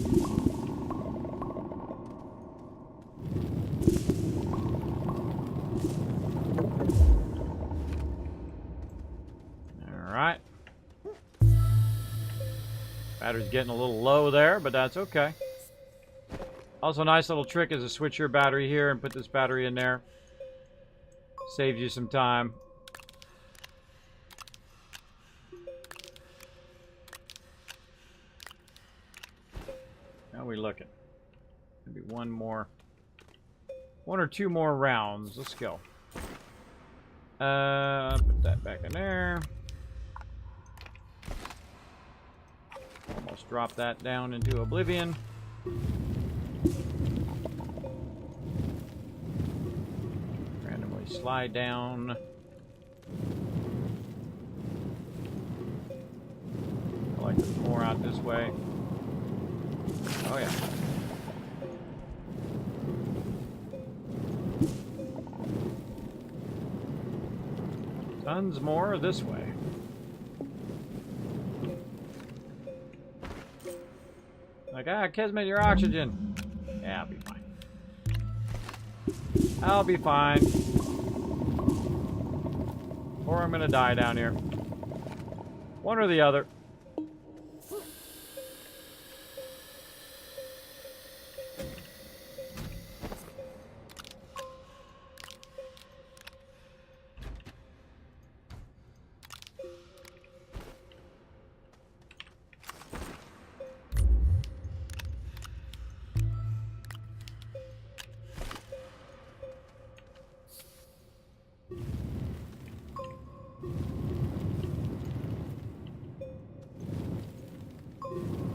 All right. Battery's getting a little low there, but that's okay. Also, a nice little trick is to switch your battery here and put this battery in there. Saves you some time. How are we looking? Maybe one or two more rounds. Let's go. Put that back in there. Almost drop that down into oblivion. Randomly slide down. like there's more out this way. Oh yeah. Tons more this way. Like, Kismet, your oxygen. Yeah, I'll be fine. I'll be fine. Or I'm gonna die down here. One or the other.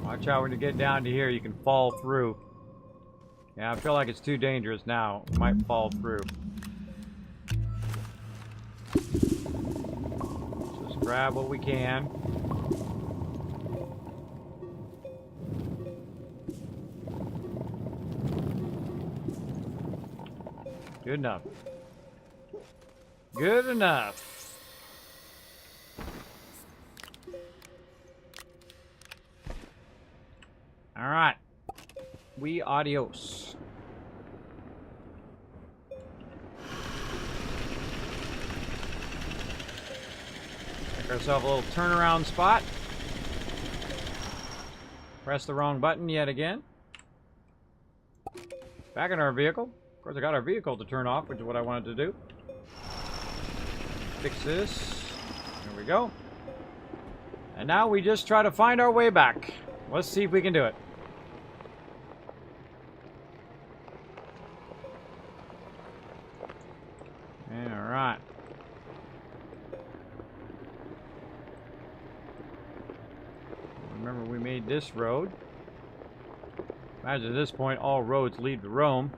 Watch out when you get down to here, you can fall through. Yeah, I feel like it's too dangerous now. It might fall through. Just grab what we can. Good enough. Good enough. All right. We adios. Make ourselves a little turnaround spot. Press the wrong button yet again. Back in our vehicle. Of course, I got our vehicle to turn off, which is what I wanted to do. Fix this. There we go. And now we just try to find our way back. Let's see if we can do it. Alright. Remember, we made this road. Imagine at this point, all roads lead to Rome.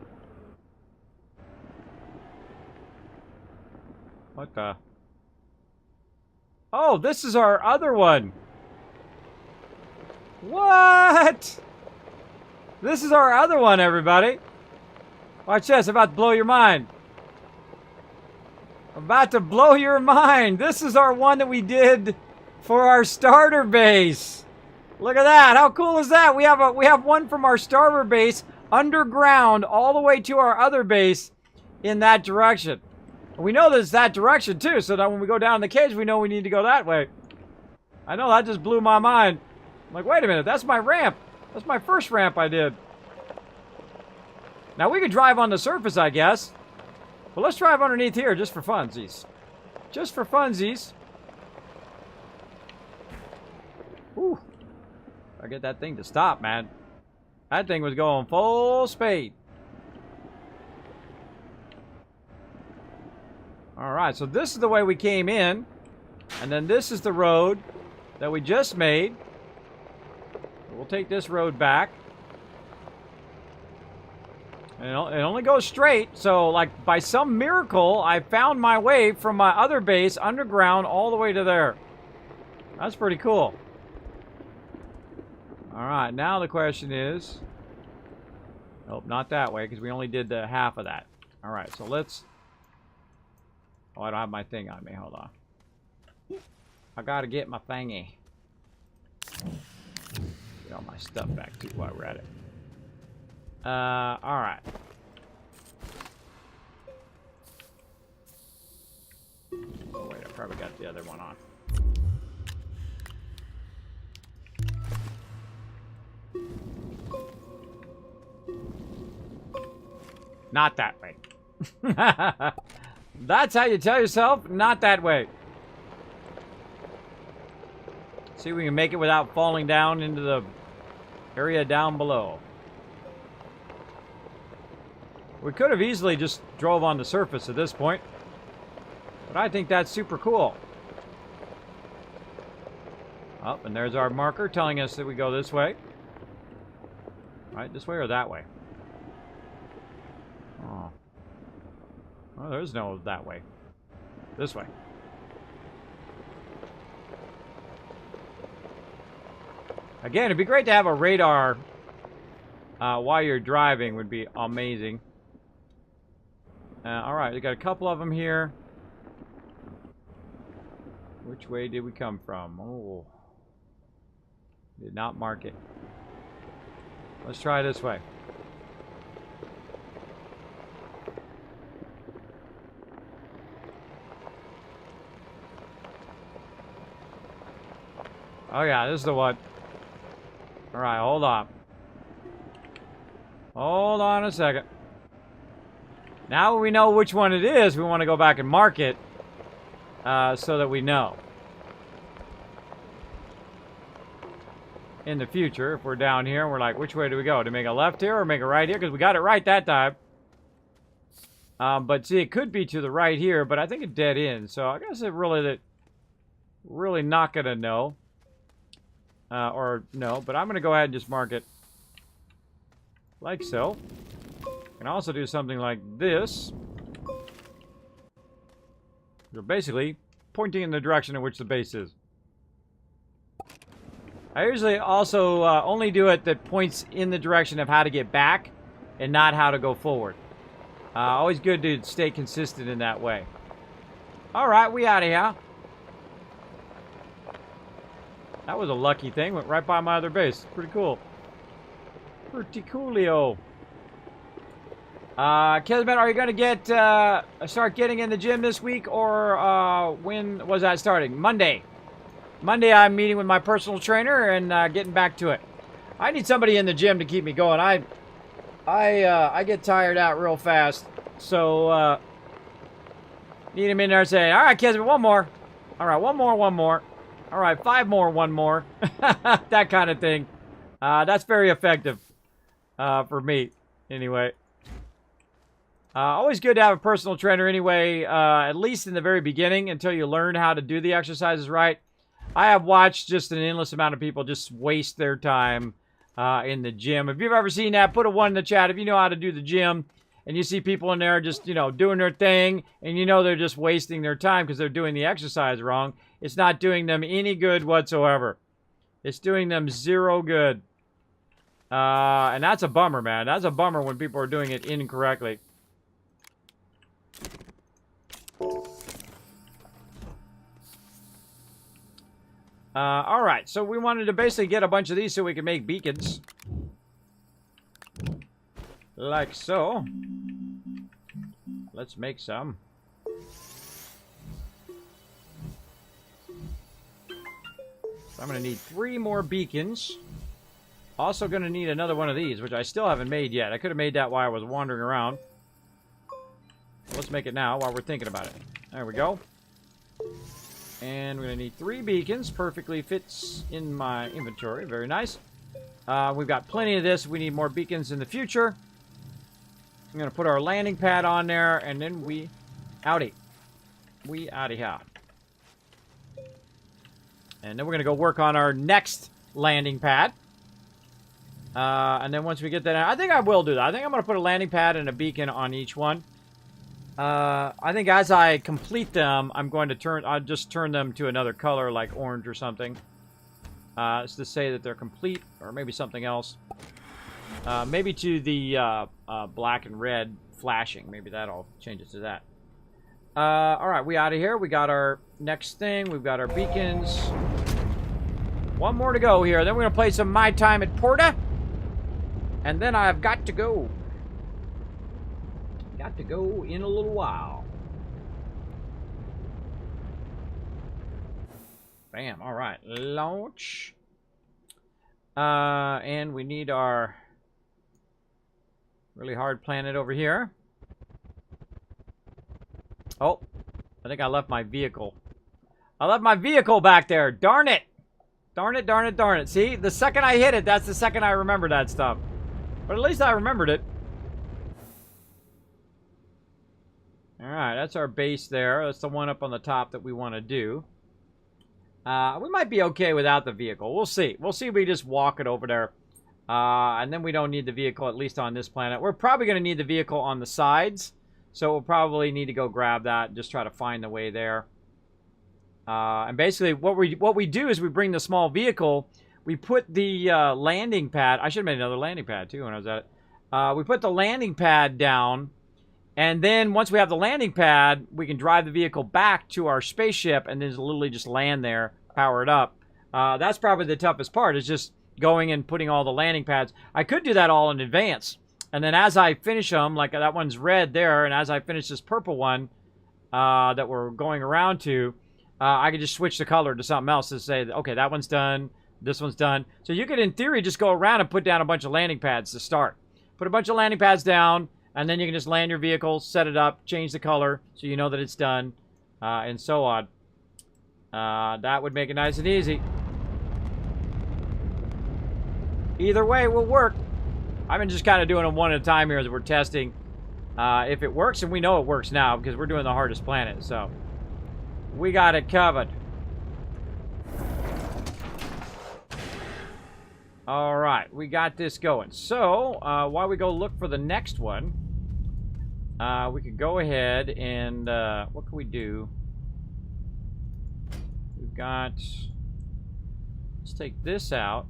What the? Oh, this is our other one. What? This is our other one, everybody. Watch this, I'm about to blow your mind. I'm about to blow your mind. This is our one that we did for our starter base. Look at that. How cool is that? We have one from our starter base underground all the way to our other base in that direction. And we know there's that direction too, so that when we go down the cage, we know we need to go that way. I know, that just blew my mind. I'm like, wait a minute, that's my ramp. That's my first ramp I did. Now we could drive on the surface, I guess. But let's drive underneath here just for funsies. Just for funsies. Whew. I get that thing to stop, man. That thing was going full speed. Alright, so this is the way we came in. And then this is the road that we just made. We'll take this road back. And it only goes straight, so like by some miracle, I found my way from my other base underground all the way to there. That's pretty cool. Alright, now the question is... Nope, not that way, because we only did the half of that. Alright, so let's... Oh, I don't have my thing on me. Hold on. I gotta get my thingy. Get all my stuff back, too, while we're at it. Alright. Oh, wait, I probably got the other one on. Not that way. That's how you tell yourself, not that way. See if we can make it without falling down into the area down below. We could have easily just drove on the surface at this point. But I think that's super cool. Oh, and there's our marker telling us that we go this way. Right, this way or that way? Oh. Oh, there's no that way. This way. Again, it'd be great to have a radar while you're driving. Would be amazing. All right, we got a couple of them here. Which way did we come from? Oh, did not mark it. Let's try this way. Oh yeah, this is the one. All right, hold on. Hold on a second. Now we know which one it is, we want to go back and mark it so that we know. In the future, if we're down here and we're like, which way do we go? To make a left here or make a right here? Because we got it right that time. But see, it could be to the right here, but I think it dead end. So I guess it really not going to know. Or no, but I'm going to go ahead and just mark it like so. Can also do something like this. You're basically pointing in the direction in which the base is. I usually also only do it that points in the direction of how to get back and not how to go forward. Always good to stay consistent in that way. Alright, we out of here. That was a lucky thing. Went right by my other base. Pretty cool. Pretty coolio. Kismet, are you going to get start getting in the gym this week, or when was that starting? Monday. Monday I'm meeting with my personal trainer and getting back to it. I need somebody in the gym to keep me going. I get tired out real fast, so need him in there saying, all right, Kismet, one more. All right, one more. All right, 5 more, 1 more. That kind of thing. That's very effective for me, anyway. Always good to have a personal trainer anyway, at least in the very beginning, until you learn how to do the exercises right. I have watched just an endless amount of people just waste their time in the gym. If you've ever seen that, put a 1 in the chat. If you know how to do the gym and you see people in there just, you know, doing their thing, and you know they're just wasting their time because they're doing the exercise wrong, it's not doing them any good whatsoever. It's doing them 0 good. And that's a bummer, man. That's a bummer when people are doing it incorrectly. Alright, so we wanted to basically get a bunch of these so we can make beacons. Like so. Let's make some. I'm going to need 3 more beacons. Also going to need another one of these, which I still haven't made yet. I could have made that while I was wandering around. Let's make it now while we're thinking about it. There we go. And we're going to need 3 beacons. Perfectly fits in my inventory. Very nice. We've got plenty of this. We need more beacons in the future. I'm going to put our landing pad on there, and then we outie. We outie here. And then we're going to go work on our next landing pad. And then once we get that, I think I will do that. I think I'm going to put a landing pad and a beacon on each one. I think as I complete them, I'll just turn them to another color, like orange or something. It's to say that they're complete, or maybe something else. Maybe to the black and red flashing. Maybe that'll change it to that. Alright, we out of here. We got our next thing. We've got our beacons. 1 more to go here. Then we're going to play some My Time at Porta. And then I've got to go. Got to go in a little while. Bam. Alright. Launch. And we need our really hard planet over here. Oh. I think I left my vehicle. I left my vehicle back there. Darn it. Darn it, darn it, darn it. See? The second I hit it, that's the second I remember that stuff. But at least I remembered it. Alright, that's our base there. That's the one up on the top that we want to do. We might be okay without the vehicle. We'll see. We'll see if we just walk it over there. And then we don't need the vehicle, at least on this planet. We're probably going to need the vehicle on the sides. So we'll probably need to go grab that and just try to find the way there. And basically, what we do is we bring the small vehicle. we put the landing pad. I should have made another landing pad too when I was at it. We put the landing pad down, and then once we have the landing pad, we can drive the vehicle back to our spaceship and then literally just land there, power it up. That's probably the toughest part, is just going and putting all the landing pads. I could do that all in advance, and then as I finish them, like that one's red there, and as I finish this purple one that we're going around to, I could just switch the color to something else to say, okay, that one's done, this one's done. So you could, in theory, just go around and put down a bunch of landing pads to start. Put a bunch of landing pads down, and then you can just land your vehicle, set it up, change the color so you know that it's done, and so on. That would make it nice and easy. Either way will work. I've been just kind of doing them one at a time here as we're testing if it works, and we know it works now because we're doing the hardest planet, so we got it covered. All right, we got this going. So while we go look for the next one, we could go ahead and what can we do? We've got, let's take this out.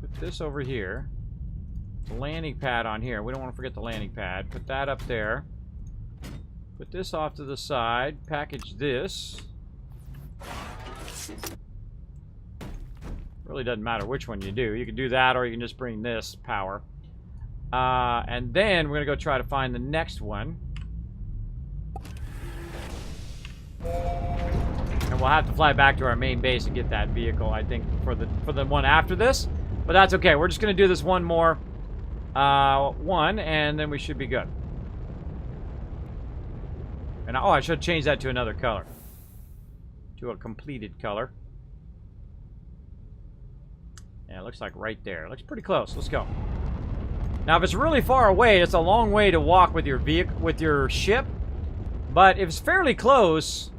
Put this over here. The landing pad on here. We don't want to forget the landing pad. Put that up there. Put this off to the side. Package this. Really doesn't matter which one you do. You can do that, or you can just bring this power. And then we're going to go try to find the next one. And we'll have to fly back to our main base and get that vehicle, I think, for the one after this. But that's okay. We're just going to do this one more one, and then we should be good. And oh, I should change that to another color. To a completed color. Yeah, it looks like right there. It looks pretty close. Let's go. Now, if it's really far away, it's a long way to walk with your vehicle, with your ship. But if it's fairly close,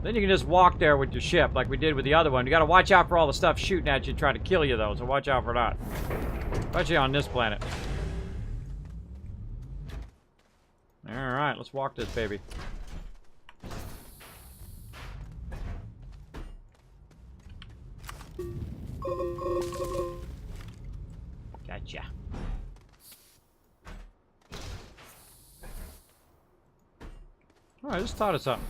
then you can just walk there with your ship like we did with the other one. You got to watch out for all the stuff shooting at you trying to kill you, though, so watch out for that. Especially on this planet. Alright, let's walk this baby. Gotcha. Oh, I just thought of something.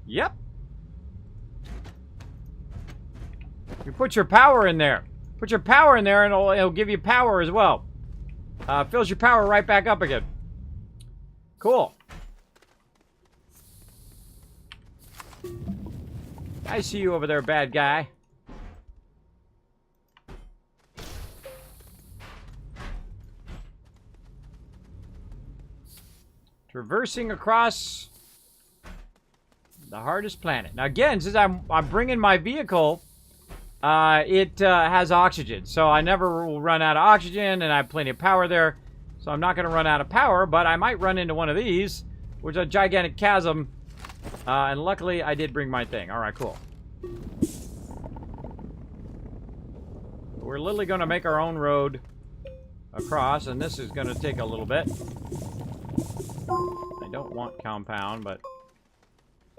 Yep. You put your power in there. Put your power in there and it'll give you power as well. Fills your power right back up again. Cool. I see you over there, bad guy. Traversing across the hardest planet. Now again, since I'm bringing my vehicle, it has oxygen. So I never will run out of oxygen, and I have plenty of power there. So I'm not going to run out of power, but I might run into one of these, which is a gigantic chasm. And luckily, I did bring my thing. All right, cool. We're literally going to make our own road across, and this is going to take a little bit. I don't want compound, but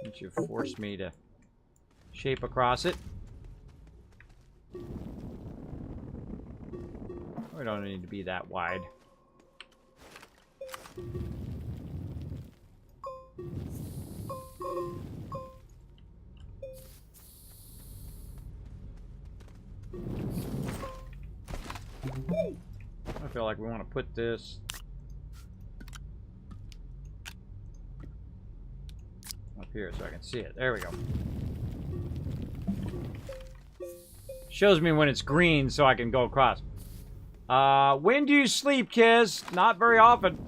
since you forced me to shape across it. We don't need to be that wide. I feel like we want to put this up here so I can see it. There we go. Shows me when it's green so I can go across. When do you sleep, kids? Not very often.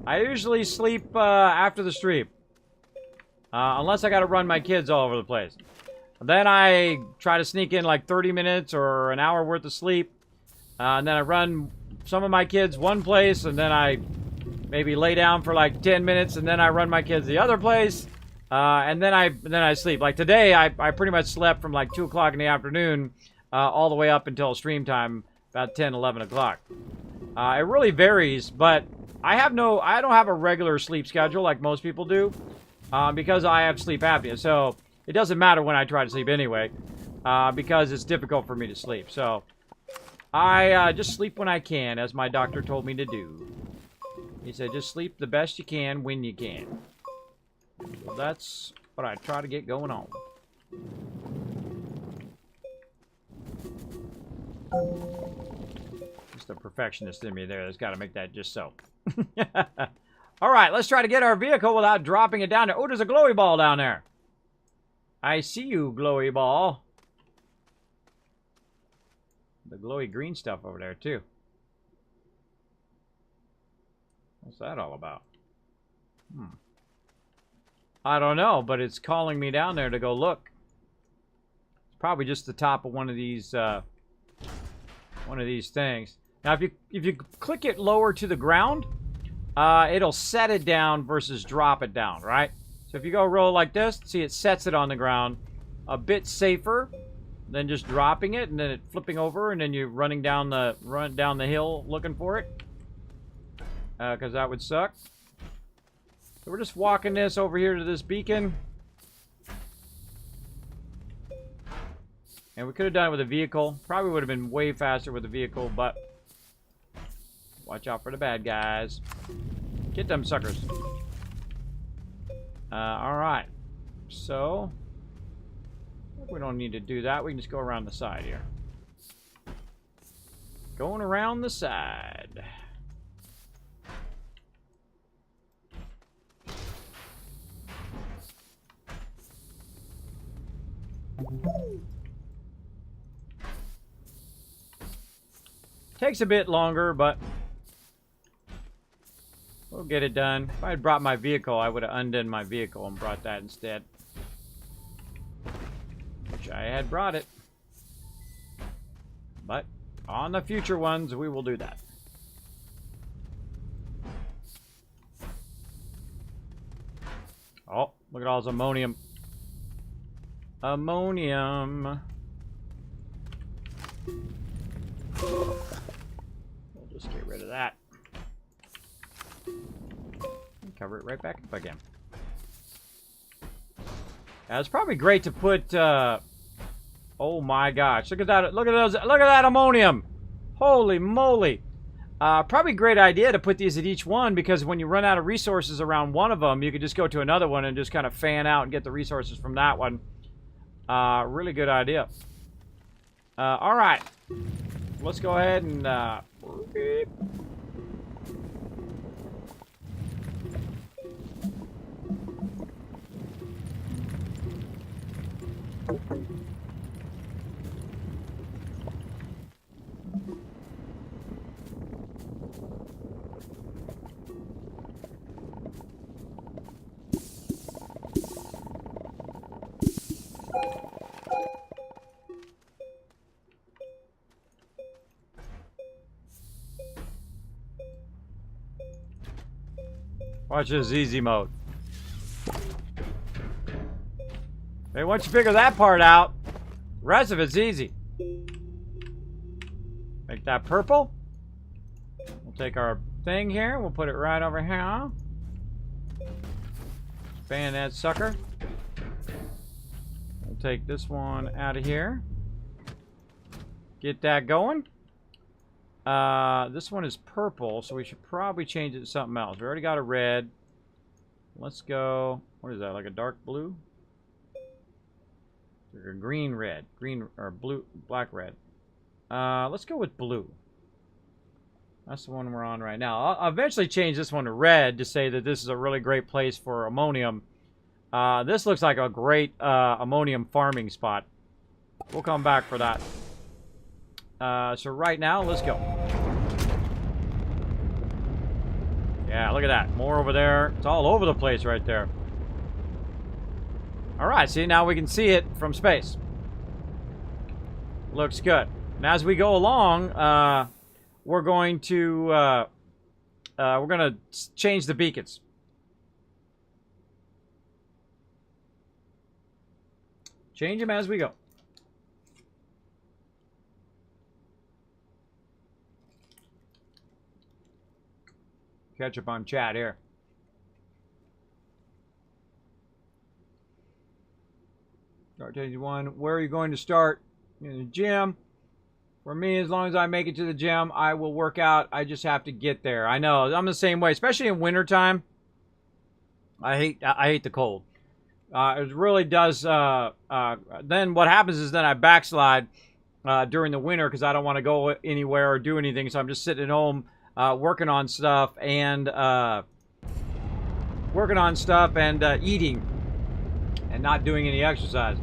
I usually sleep after the stream. Unless I gotta run my kids all over the place. Then I try to sneak in like 30 minutes or an hour worth of sleep. And then I run some of my kids one place, and then I maybe lay down for like 10 minutes, and then I run my kids the other place. And then I sleep. Like today, I pretty much slept from like 2 o'clock in the afternoon all the way up until stream time, about 10, 11 o'clock. It really varies, but I don't have a regular sleep schedule like most people do, because I have sleep apnea. So it doesn't matter when I try to sleep anyway, because it's difficult for me to sleep. So I just sleep when I can, as my doctor told me to do. He said, just sleep the best you can when you can. So that's what I try to get going on. Just a perfectionist in me there that's got to make that just so. All right, let's try to get our vehicle without dropping it down there. Oh, there's a glowy ball down there. I see you, glowy ball. The glowy green stuff over there, too. What's that all about? I don't know, but it's calling me down there to go look. It's probably just the top of one of these things. Now, if you click it lower to the ground, it'll set it down versus drop it down, right? So if you go roll like this, see, it sets it on the ground. A bit safer than just dropping it and then it flipping over and then you run down the hill looking for it, because that would suck. So we're just walking this over here to this beacon, and we could have done it with a vehicle. Probably would have been way faster with a vehicle, but watch out for the bad guys. Get them suckers. All right, so we don't need to do that. We can just go around the side here. Going around the side. Takes a bit longer, but we'll get it done. If I had brought my vehicle, I would have undone my vehicle and brought that instead. Which I had brought it. But on the future ones, we will do that. Oh, look at all this ammonium. Ammonium. We'll just get rid of that. And cover it right back up again. Now, it's probably great to put, oh my gosh, look at that, look at that ammonium. Holy moly. Probably a great idea to put these at each one, because when you run out of resources around one of them, you could just go to another one and just kind of fan out and get the resources from that one. Really good idea. All right. Let's go ahead and, beep. Watch this easy mode. Hey, once you figure that part out, the rest of it's easy. Make that purple. We'll take our thing here. We'll put it right over here. Expand that sucker. We'll take this one out of here. Get that going. This one is purple, so we should probably change it to something else. We already got a red. Let's go. What is that? Like a dark blue? Or green red. Green or blue, black red. Let's go with blue. That's the one we're on right now. I'll eventually change this one to red to say that this is a really great place for ammonium. This looks like a great ammonium farming spot. We'll come back for that. So right now, let's go. Yeah, look at that. More over there. It's all over the place right there. Alright, see, now we can see it from space. Looks good. And as we go along, we're going to change the beacons. Change them as we go. Catch up on chat here. One. Where are you going to start? In the gym. For me, as long as I make it to the gym, I will work out. I just have to get there. I know. I'm the same way, especially in wintertime. I hate the cold. It really does. Then what happens is then I backslide during the winter because I don't want to go anywhere or do anything. So I'm just sitting at home working on stuff and eating and not doing any exercise.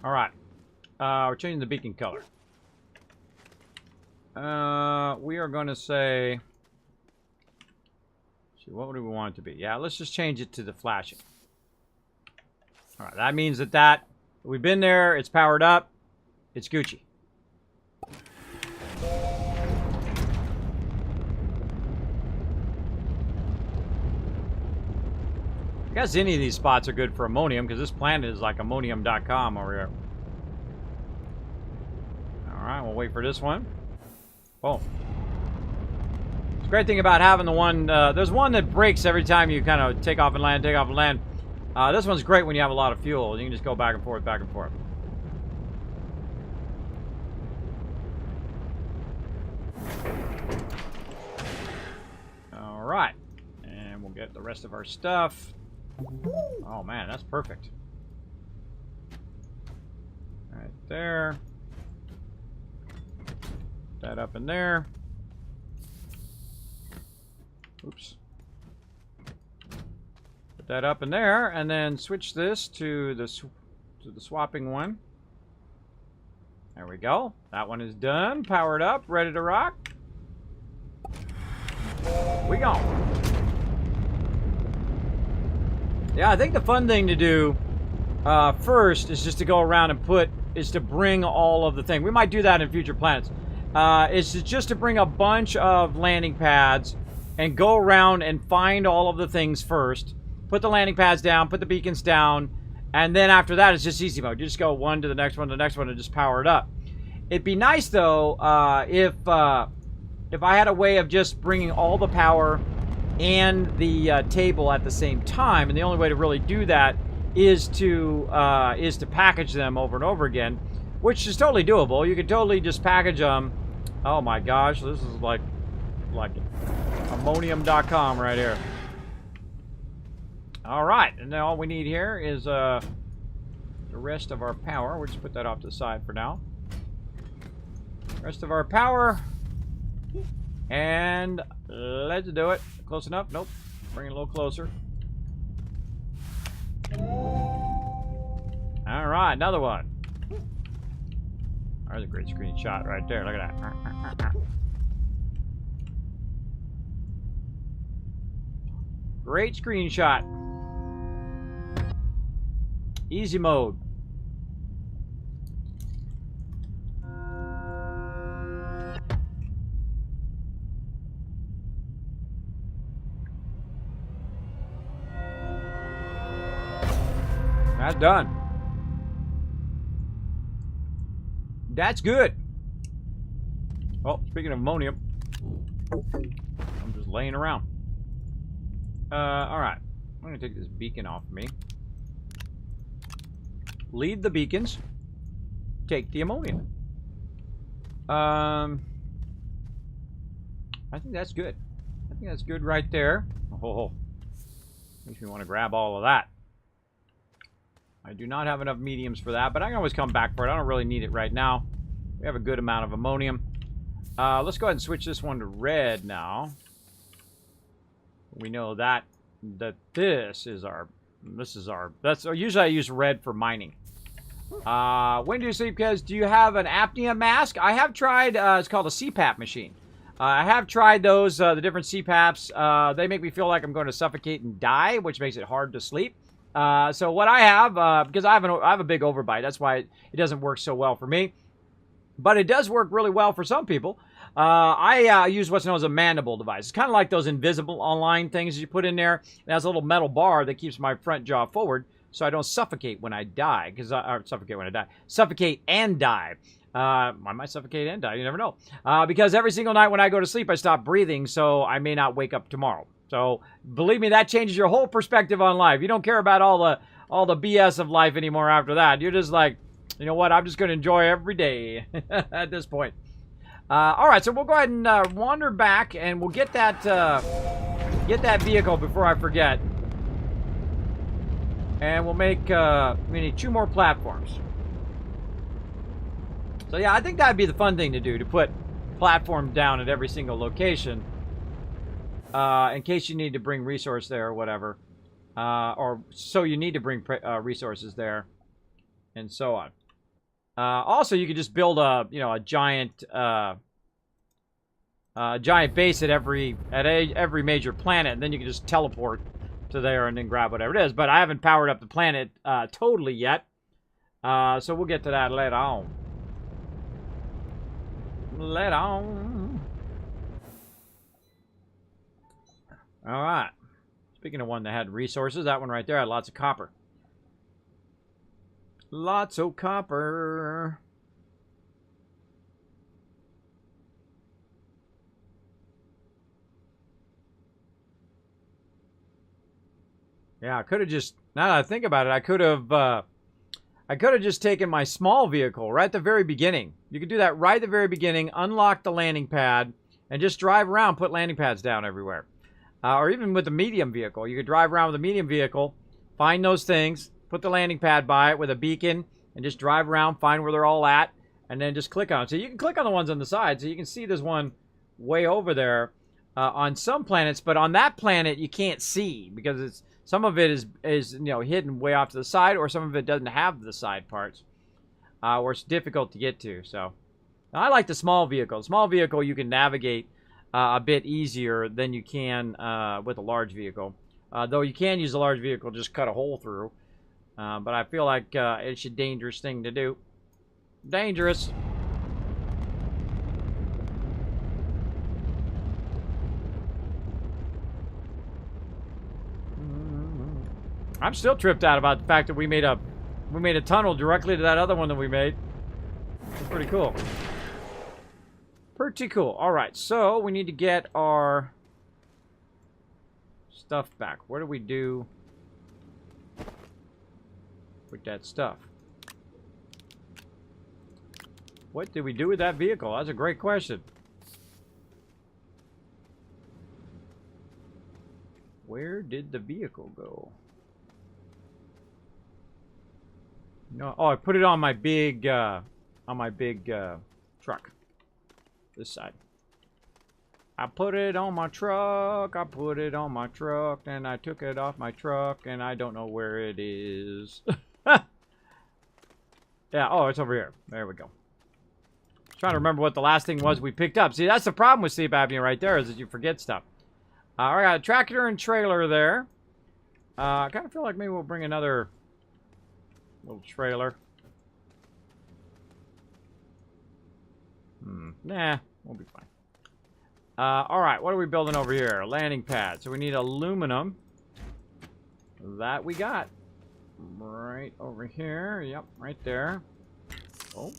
All right, we're changing the beacon color. We are going to say, what do we want it to be? Yeah, let's just change it to the flashing. All right, that means that we've been there, it's powered up, it's Gucci. I guess any of these spots are good for ammonium because this planet is like ammonium.com over here. Alright, we'll wait for this one. Oh. It's a great thing about having the one, there's one that breaks every time you kind of take off and land, this one's great when you have a lot of fuel. You can just go back and forth, back and forth. Alright. And we'll get the rest of our stuff. Oh man, that's perfect. Right there. Put that up in there. Oops. Put that up in there, and then switch this to the swapping one. There we go. That one is done. Powered up, ready to rock. We go. Yeah, I think the fun thing to do first is just to go around and to bring all of the things. We might do that in future planets. Is just to bring a bunch of landing pads and go around and find all of the things first. Put the landing pads down, put the beacons down, and then after that it's just easy mode. You just go one to the next one, and just power it up. It'd be nice though if I had a way of just bringing all the power and the table at the same time, and the only way to really do that is to package them over and over again, which is totally doable. You could totally just package them. Oh my gosh, this is like ammonium.com right here. All right, and then all we need here is the rest of our power. We'll just put that off to the side for now. Rest of our power, and let's do it. Close enough? Nope. Bring it a little closer. All right, another one. There's a great screenshot right there. Look at that. Great screenshot. Easy mode. That's done. That's good. Oh, speaking of ammonium, I'm just laying around. Alright. I'm going to take this beacon off me. Leave the beacons. Take the ammonium. I think that's good. I think that's good right there. Oh, makes me want to grab all of that. I do not have enough mediums for that, but I can always come back for it. I don't really need it right now. We have a good amount of ammonium. Let's go ahead and switch this one to red now. We know that this is our, usually I use red for mining. When do you sleep, Kez? Do you have an apnea mask? I have tried, it's called a CPAP machine. I have tried those, the different CPAPs. They make me feel like I'm going to suffocate and die, which makes it hard to sleep. So what I have, because I have a big overbite, that's why it doesn't work so well for me. But it does work really well for some people. I use what's known as a mandible device. It's kind of like those invisible online things you put in there. It has a little metal bar that keeps my front jaw forward so I don't suffocate when I die. Suffocate and die. I might suffocate and die. You never know. Because every single night when I go to sleep, I stop breathing, so I may not wake up tomorrow. So believe me, that changes your whole perspective on life. You don't care about all the BS of life anymore after that. You're just like, you know what? I'm just going to enjoy every day at this point. All right, so we'll go ahead and wander back, and we'll get that vehicle before I forget. And we'll make we need 2 more platforms. So yeah, I think that'd be the fun thing to do, to put platforms down at every single location, in case you need to bring resource there or whatever, or so you need to bring resources there, and so on. Also, you could just build a giant base at every major planet, and then you can just teleport to there and then grab whatever it is. But I haven't powered up the planet totally yet, so we'll get to that later on. Later on. All right. Speaking of one that had resources, that one right there had lots of copper. Lots of copper. Yeah, I could have just, now that I think about it, I could have just taken my small vehicle right at the very beginning. You could do that right at the very beginning, unlock the landing pad, and just drive around, put landing pads down everywhere. Or even with the medium vehicle. You could drive around with a medium vehicle, find those things, put the landing pad by it with a beacon, and just drive around, find where they're all at, and then just click on it. So you can click on the ones on the side, so you can see there's one way over there on some planets, but on that planet you can't see because it's some of it is hidden way off to the side, or some of it doesn't have the side parts, or it's difficult to get to. So I like the small vehicle. Small vehicle you can navigate a bit easier than you can with a large vehicle. Though you can use a large vehicle, just cut a hole through. But I feel like it's a dangerous thing to do. Dangerous. I'm still tripped out about the fact that we made a tunnel directly to that other one that we made. It's pretty cool. Pretty cool. All right, so we need to get our stuff back. What do we do with that stuff? What did we do with that vehicle? That's a great question. Where did the vehicle go? No, oh, I put it on my big truck. This side. I put it on my truck. I put it on my truck, and I took it off my truck, and I don't know where it is. Yeah, oh, it's over here. There we go. Trying to remember what the last thing was we picked up. See, that's the problem with sleep apnea right there, is that you forget stuff. I got a tractor and trailer there. I kind of feel like maybe we'll bring another little trailer. Nah, we'll be fine. Alright, what are we building over here? A landing pad. So we need aluminum. That we got. Right over here. Yep, right there. Oh.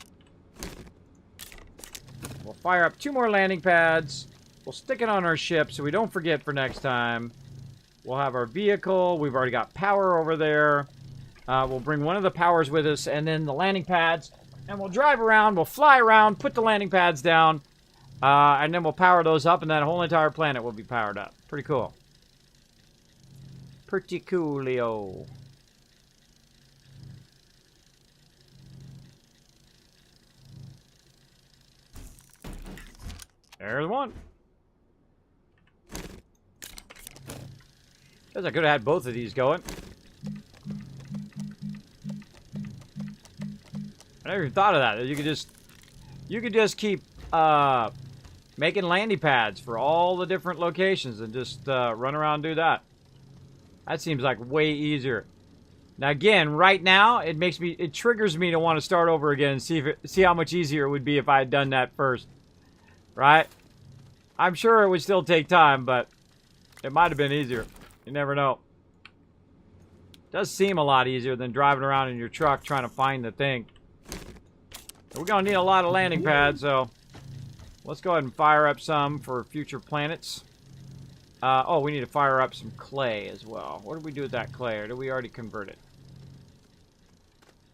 We'll fire up 2 more landing pads. We'll stick it on our ship so we don't forget for next time. We'll have our vehicle. We've already got power over there. We'll bring one of the powers with us, and then the landing pads. And we'll drive around, we'll fly around, put the landing pads down, and then we'll power those up, and that whole entire planet will be powered up. Pretty cool. Pretty coolio. There's one. Guess I could have had both of these going. I never even thought of that. You could just keep making landing pads for all the different locations and just run around and do that. That seems like way easier. Now again, right now it triggers me to want to start over again and see how much easier it would be if I had done that first. Right? I'm sure it would still take time, but it might have been easier. You never know. It does seem a lot easier than driving around in your truck trying to find the thing. We're going to need a lot of landing pads, so let's go ahead and fire up some for future planets. Oh, we need to fire up some clay as well. What did we do with that clay, or did we already convert it?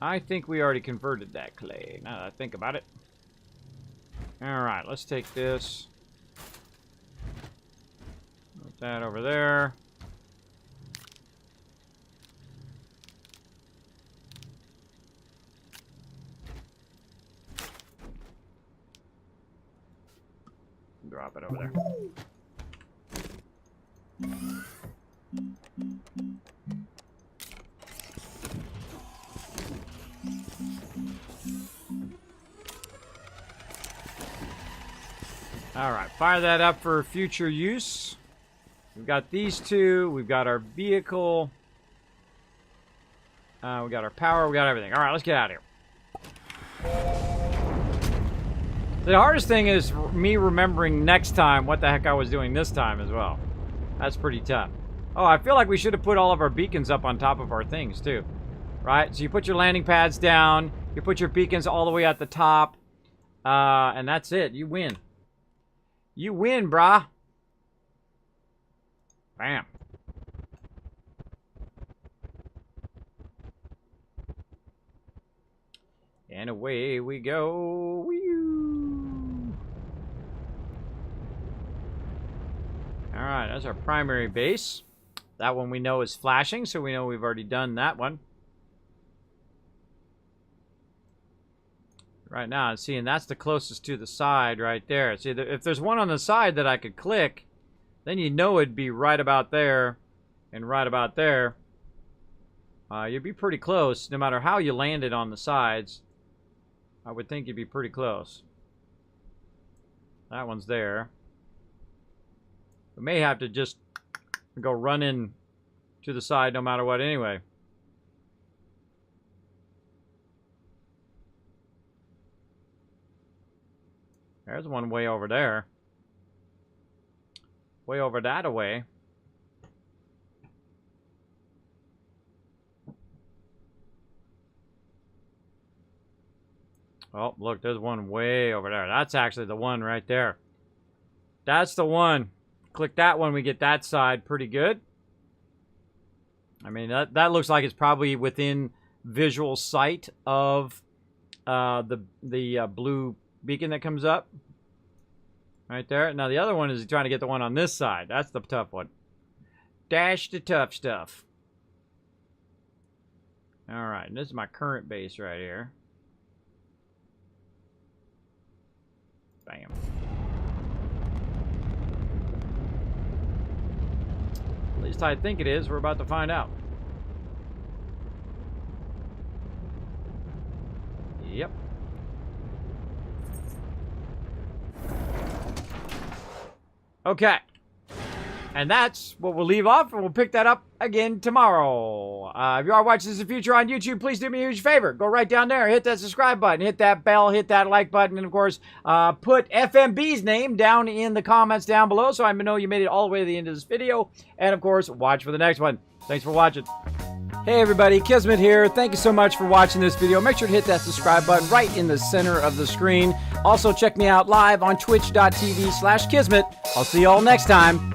I think we already converted that clay, now that I think about it. Alright, let's take this. Put that over there. Drop it over there. Alright, fire that up for future use. We've got these two. We've got our vehicle. We got our power. We got everything. Alright, let's get out of here. The hardest thing is me remembering next time what the heck I was doing this time as well. That's pretty tough. Oh, I feel like we should have put all of our beacons up on top of our things too. Right? So you put your landing pads down. You put your beacons all the way at the top. And that's it. You win. You win, brah. Bam. And away we go. Whee-oo. Alright, that's our primary base. That one we know is flashing, so we know we've already done that one. Right now, see, and that's the closest to the side right there. See, if there's one on the side that I could click, then you know it'd be right about there and right about there. You'd be pretty close, no matter how you landed on the sides. I would think you'd be pretty close. That one's there. We may have to just go run in to the side no matter what anyway. There's one way over there. Way over that away. Oh, look, there's one way over there. That's actually the one right there. That's the one. Click that one, we get that side pretty good. I mean, that looks like it's probably within visual sight of the blue beacon that comes up. Right there. Now, the other one is trying to get the one on this side. That's the tough one. Dash the tough stuff. Alright, this is my current base right here. Bam. At least I think it is. We're about to find out. Yep. Okay. And that's what we'll leave off, and we'll pick that up again tomorrow. If you are watching this in the future on YouTube, please do me a huge favor. Go right down there, hit that subscribe button, hit that bell, hit that like button, and of course, put FMB's name down in the comments down below so I know you made it all the way to the end of this video. And of course, watch for the next one. Thanks for watching. Hey everybody, Kismet here. Thank you so much for watching this video. Make sure to hit that subscribe button right in the center of the screen. Also, check me out live on twitch.tv/Kismet. I'll see you all next time.